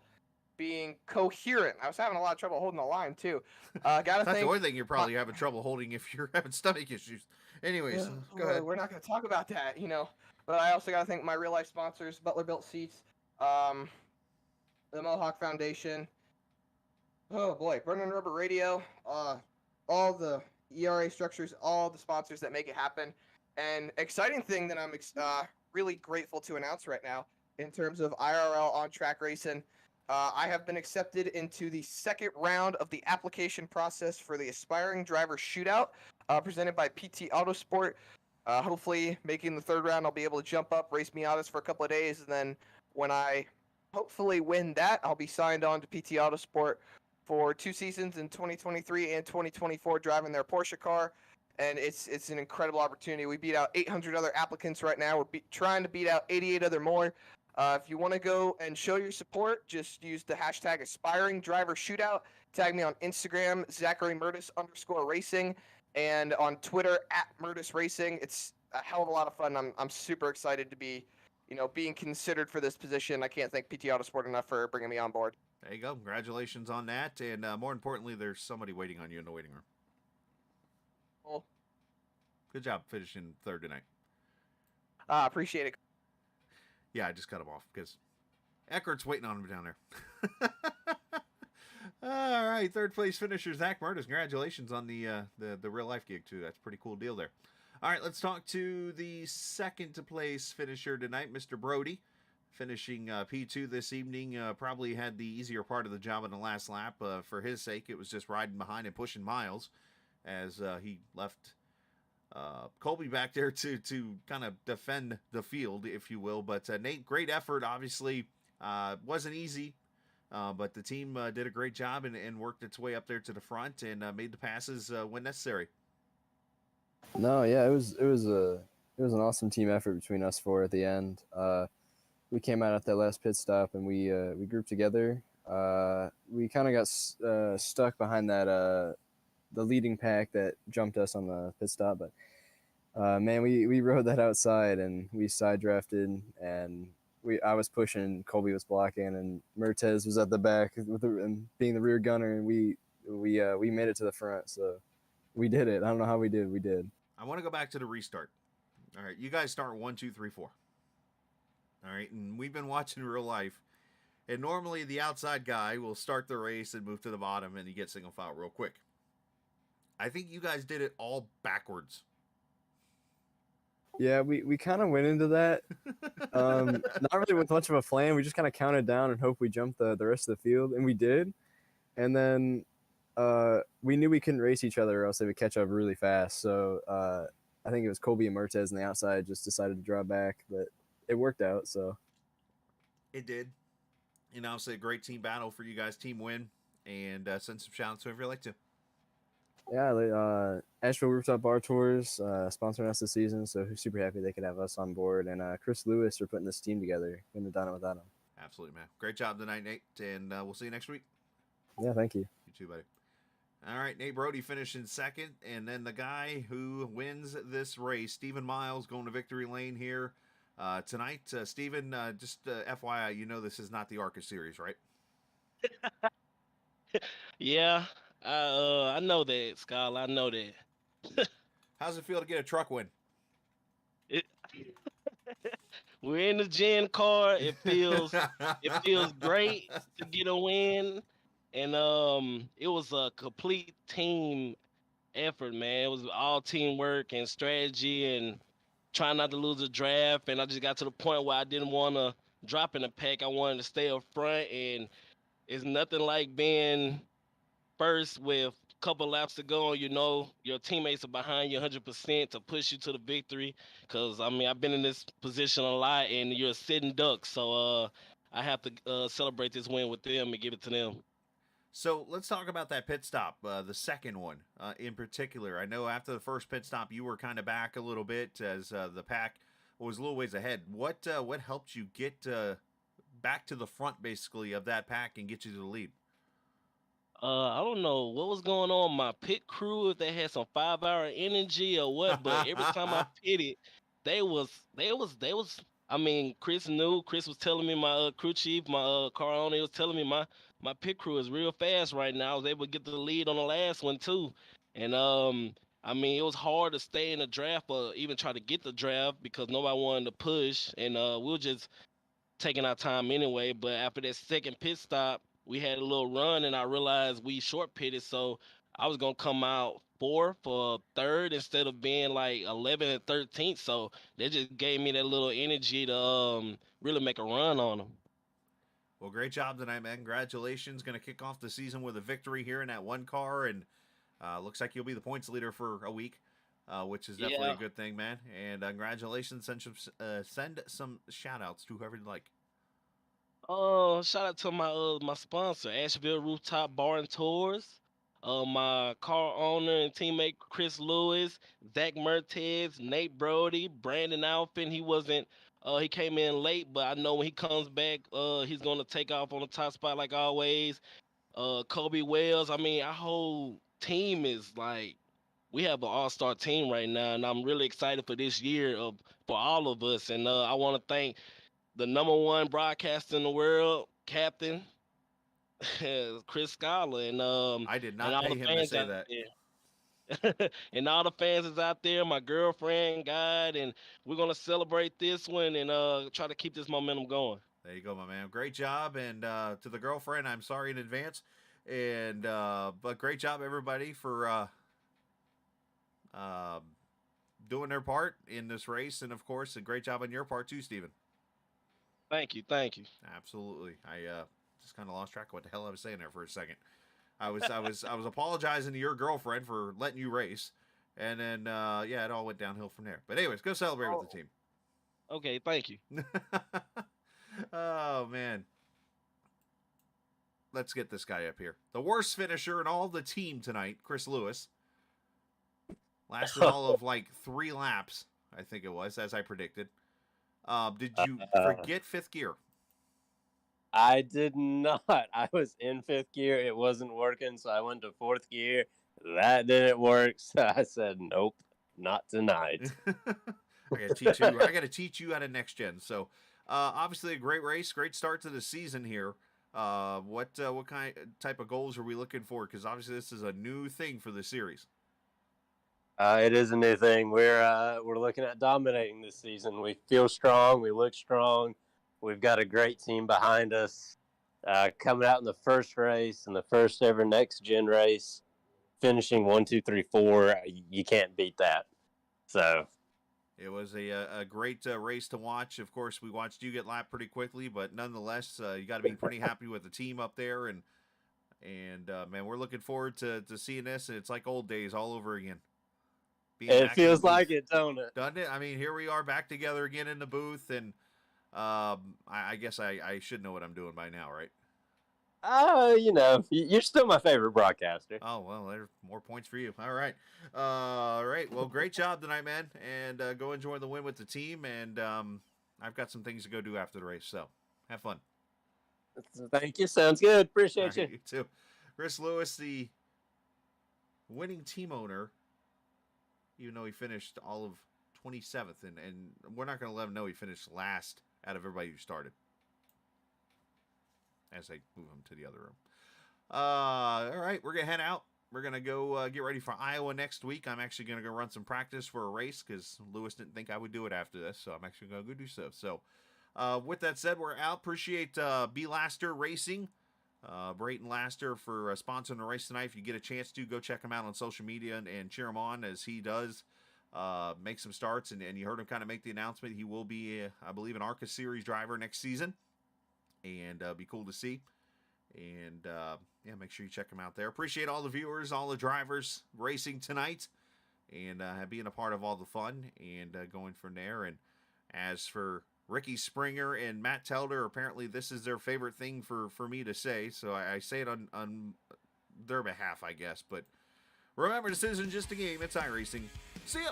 being coherent. I was having a lot of trouble holding the line too. Gotta That's thank. the only thing you're probably having trouble holding if you're having stomach issues. Anyways, go ahead. We're not going to talk about that, you know. But I also got to thank my real life sponsors: Butler Built Seats, the Mohawk Foundation. Oh boy, Burning Rubber Radio, all the ERA structures, all the sponsors that make it happen. And exciting thing that I'm really grateful to announce right now in terms of IRL on track racing. I have been accepted into the second round of the application process for the Aspiring Driver Shootout presented by PT Autosport. Hopefully, making the third round, I'll be able to jump up, race Miatas for a couple of days, and then when I hopefully win that, I'll be signed on to PT Autosport for 2 seasons in 2023 and 2024 driving their Porsche car. And it's an incredible opportunity. We beat out 800 other applicants right now. We're trying to beat out 88 other more. If you want to go and show your support, just use the hashtag Aspiring Driver Shootout. Tag me on Instagram, ZacharyMurtis_racing, and on Twitter @MurtisRacing. It's a hell of a lot of fun. I'm super excited to be, you know, being considered for this position. I can't thank PT Autosport enough for bringing me on board. There you go. Congratulations on that. And more importantly, there's somebody waiting on you in the waiting room. Cool. Good job finishing third tonight. Appreciate it. Yeah, I just cut him off because Eckert's waiting on him down there. All right, third place finisher Zach Mertz. Congratulations on the real life gig too. That's a pretty cool deal there. All right, let's talk to the second to place finisher tonight, Mr. Brody, finishing P2 this evening. Probably had the easier part of the job in the last lap. For his sake, it was just riding behind and pushing miles as he left Colby back there to kind of defend the field, if you will. But Nate, great effort. Obviously, wasn't easy, but the team did a great job and worked its way up there to the front and made the passes when necessary. No, yeah, it was an awesome team effort between us four at the end. we came out at that last pit stop and we grouped together. We kind of got stuck behind that the leading pack that jumped us on the pit stop, but man, we rode that outside and we side drafted, and I was pushing, Colby was blocking, and Mertez was at the back and being the rear gunner, and we made it to the front. So we did it. I don't know how we did. We did. I want to go back to the restart. All right, you guys start 1, 2, 3, 4. All right, and we've been watching real life. And normally the outside guy will start the race and move to the bottom, and he gets single file real quick. I think you guys did it all backwards. Yeah, we kind of went into that. Not really with much of a plan. We just kind of counted down and hoped we jumped the rest of the field, and we did. And then we knew we couldn't race each other or else they would catch up really fast. So I think it was Colby and Mertez on the outside just decided to draw back, but it worked out. So it did. And obviously a great team battle for you guys, team win, and send some shout outs whoever you like to. Yeah, Asheville Rooftop Bar Tours sponsoring us this season, so we're super happy they could have us on board. And Chris Lewis for putting this team together. Couldn't have done it without him. Absolutely, man. Great job tonight, Nate, and we'll see you next week. Yeah, thank you. You too, buddy. All right, Nate Brody finishing second, and then the guy who wins this race, Stephen Miles, going to victory lane here tonight. Stephen, just FYI, you know this is not the ARCA series, right? Yeah, I know that, Skylar. I know that. How's it feel to get a truck win? It, we're in the Gen car. It feels great to get a win, and it was a complete team effort, man. It was all teamwork and strategy and trying not to lose a draft. And I just got to the point where I didn't want to drop in the pack. I wanted to stay up front, and it's nothing like being first with a couple laps to go, you know, your teammates are behind you 100% to push you to the victory. Because, I mean, I've been in this position a lot, and you're a sitting duck. So I have to celebrate this win with them and give it to them. So let's talk about that pit stop, the second one in particular. I know after the first pit stop, you were kind of back a little bit as the pack was a little ways ahead. What helped you get back to the front, basically, of that pack and get you to the lead? I don't know what was going on my pit crew, if they had some 5-hour energy or what, but every time I pitted, they was. I mean, Chris knew. Chris was telling me, my crew chief, my car owner, he was telling me my pit crew is real fast right now. I was able to get the lead on the last one too, and I mean, it was hard to stay in the draft or even try to get the draft because nobody wanted to push, and we were just taking our time anyway. But after that second pit stop, we had a little run, and I realized we short pitted, so I was gonna come out fourth or third instead of being like 11th and 13th. So they just gave me that little energy to really make a run on them. Well, great job tonight, man. Congratulations. Going to kick off the season with a victory here in that one car, and looks like you'll be the points leader for a week, which is definitely a good thing, man. And congratulations. Send some shout-outs to whoever you'd like. Oh, shout out to my sponsor, Asheville Rooftop Bar and Tours. My car owner and teammate Chris Lewis, Zach Mertez, Nate Brody, Brandon Alphin. He came in late, but I know when he comes back, he's gonna take off on the top spot like always. Kobe Wells. I mean, our whole team is like, we have an all-star team right now, and I'm really excited for this year for all of us. And I want to thank the #1 broadcaster in the world, Captain Chris Scholar, and I did not pay him to say that. And all the fans is out there, my girlfriend, guide, and we're gonna celebrate this one and try to keep this momentum going. There you go, my man. Great job, and to the girlfriend, I'm sorry in advance, and but great job everybody for doing their part in this race, and of course, a great job on your part too, Stephen. Thank you. Absolutely. I just kind of lost track of what the hell I was saying there for a second. I was apologizing to your girlfriend for letting you race, and then yeah, it all went downhill from there. But anyways, go celebrate with the team. Okay, thank you. Oh man, let's get this guy up here. The worst finisher in all the team tonight, Chris Lewis. Lasted all of like 3 laps, I think it was, as I predicted. Did you forget fifth gear? I did not. I was in fifth gear. It wasn't working, so I went to fourth gear. That didn't work, so I said, nope, not tonight. I gotta teach you how to next gen. So, obviously a great race, great start to the season here. What type of goals are we looking for? Because obviously this is a new thing for the series. It is a new thing. We're looking at dominating this season. We feel strong. We look strong. We've got a great team behind us. Coming out in the first race and the first ever next gen race, finishing 1, 2, 3, 4. You can't beat that. So it was a great race to watch. Of course, we watched you get lapped pretty quickly, but nonetheless, you got to be pretty happy with the team up there. And man, we're looking forward to seeing this. And it's like old days all over again. It feels like it, don't it? Doesn't it? I mean, here we are back together again in the booth, and I guess I should know what I'm doing by now, right? You're still my favorite broadcaster. Oh, well, there's more points for you. All right. All right. Well, great job tonight, man. And go enjoy the win with the team. And I've got some things to go do after the race, so have fun. Thank you. Sounds good. Appreciate Right, you. you too. Chris Lewis, the winning team owner, even though he finished all of 27th. And we're not going to let him know he finished last out of everybody who started, as I move him to the other room. All right, we're going to head out. We're going to go get ready for Iowa next week. I'm actually going to go run some practice for a race because Lewis didn't think I would do it after this, so I'm actually going to go do so. So with that said, we're out. Appreciate B. Laster Racing, Brayton Laster, for sponsoring the race tonight. If you get a chance to, go check him out on social media and cheer him on as he does make some starts. And you heard him kind of make the announcement. He will be, I believe, an ARCA Series driver next season. And be cool to see. And yeah, make sure you check them out there. Appreciate all the viewers, all the drivers racing tonight, and being a part of all the fun and going from there. And as for Ricky Springer and Matt Telder, apparently this is their favorite thing for me to say, so I say it on their behalf, I guess. But remember, this isn't just a game, it's iRacing. See ya!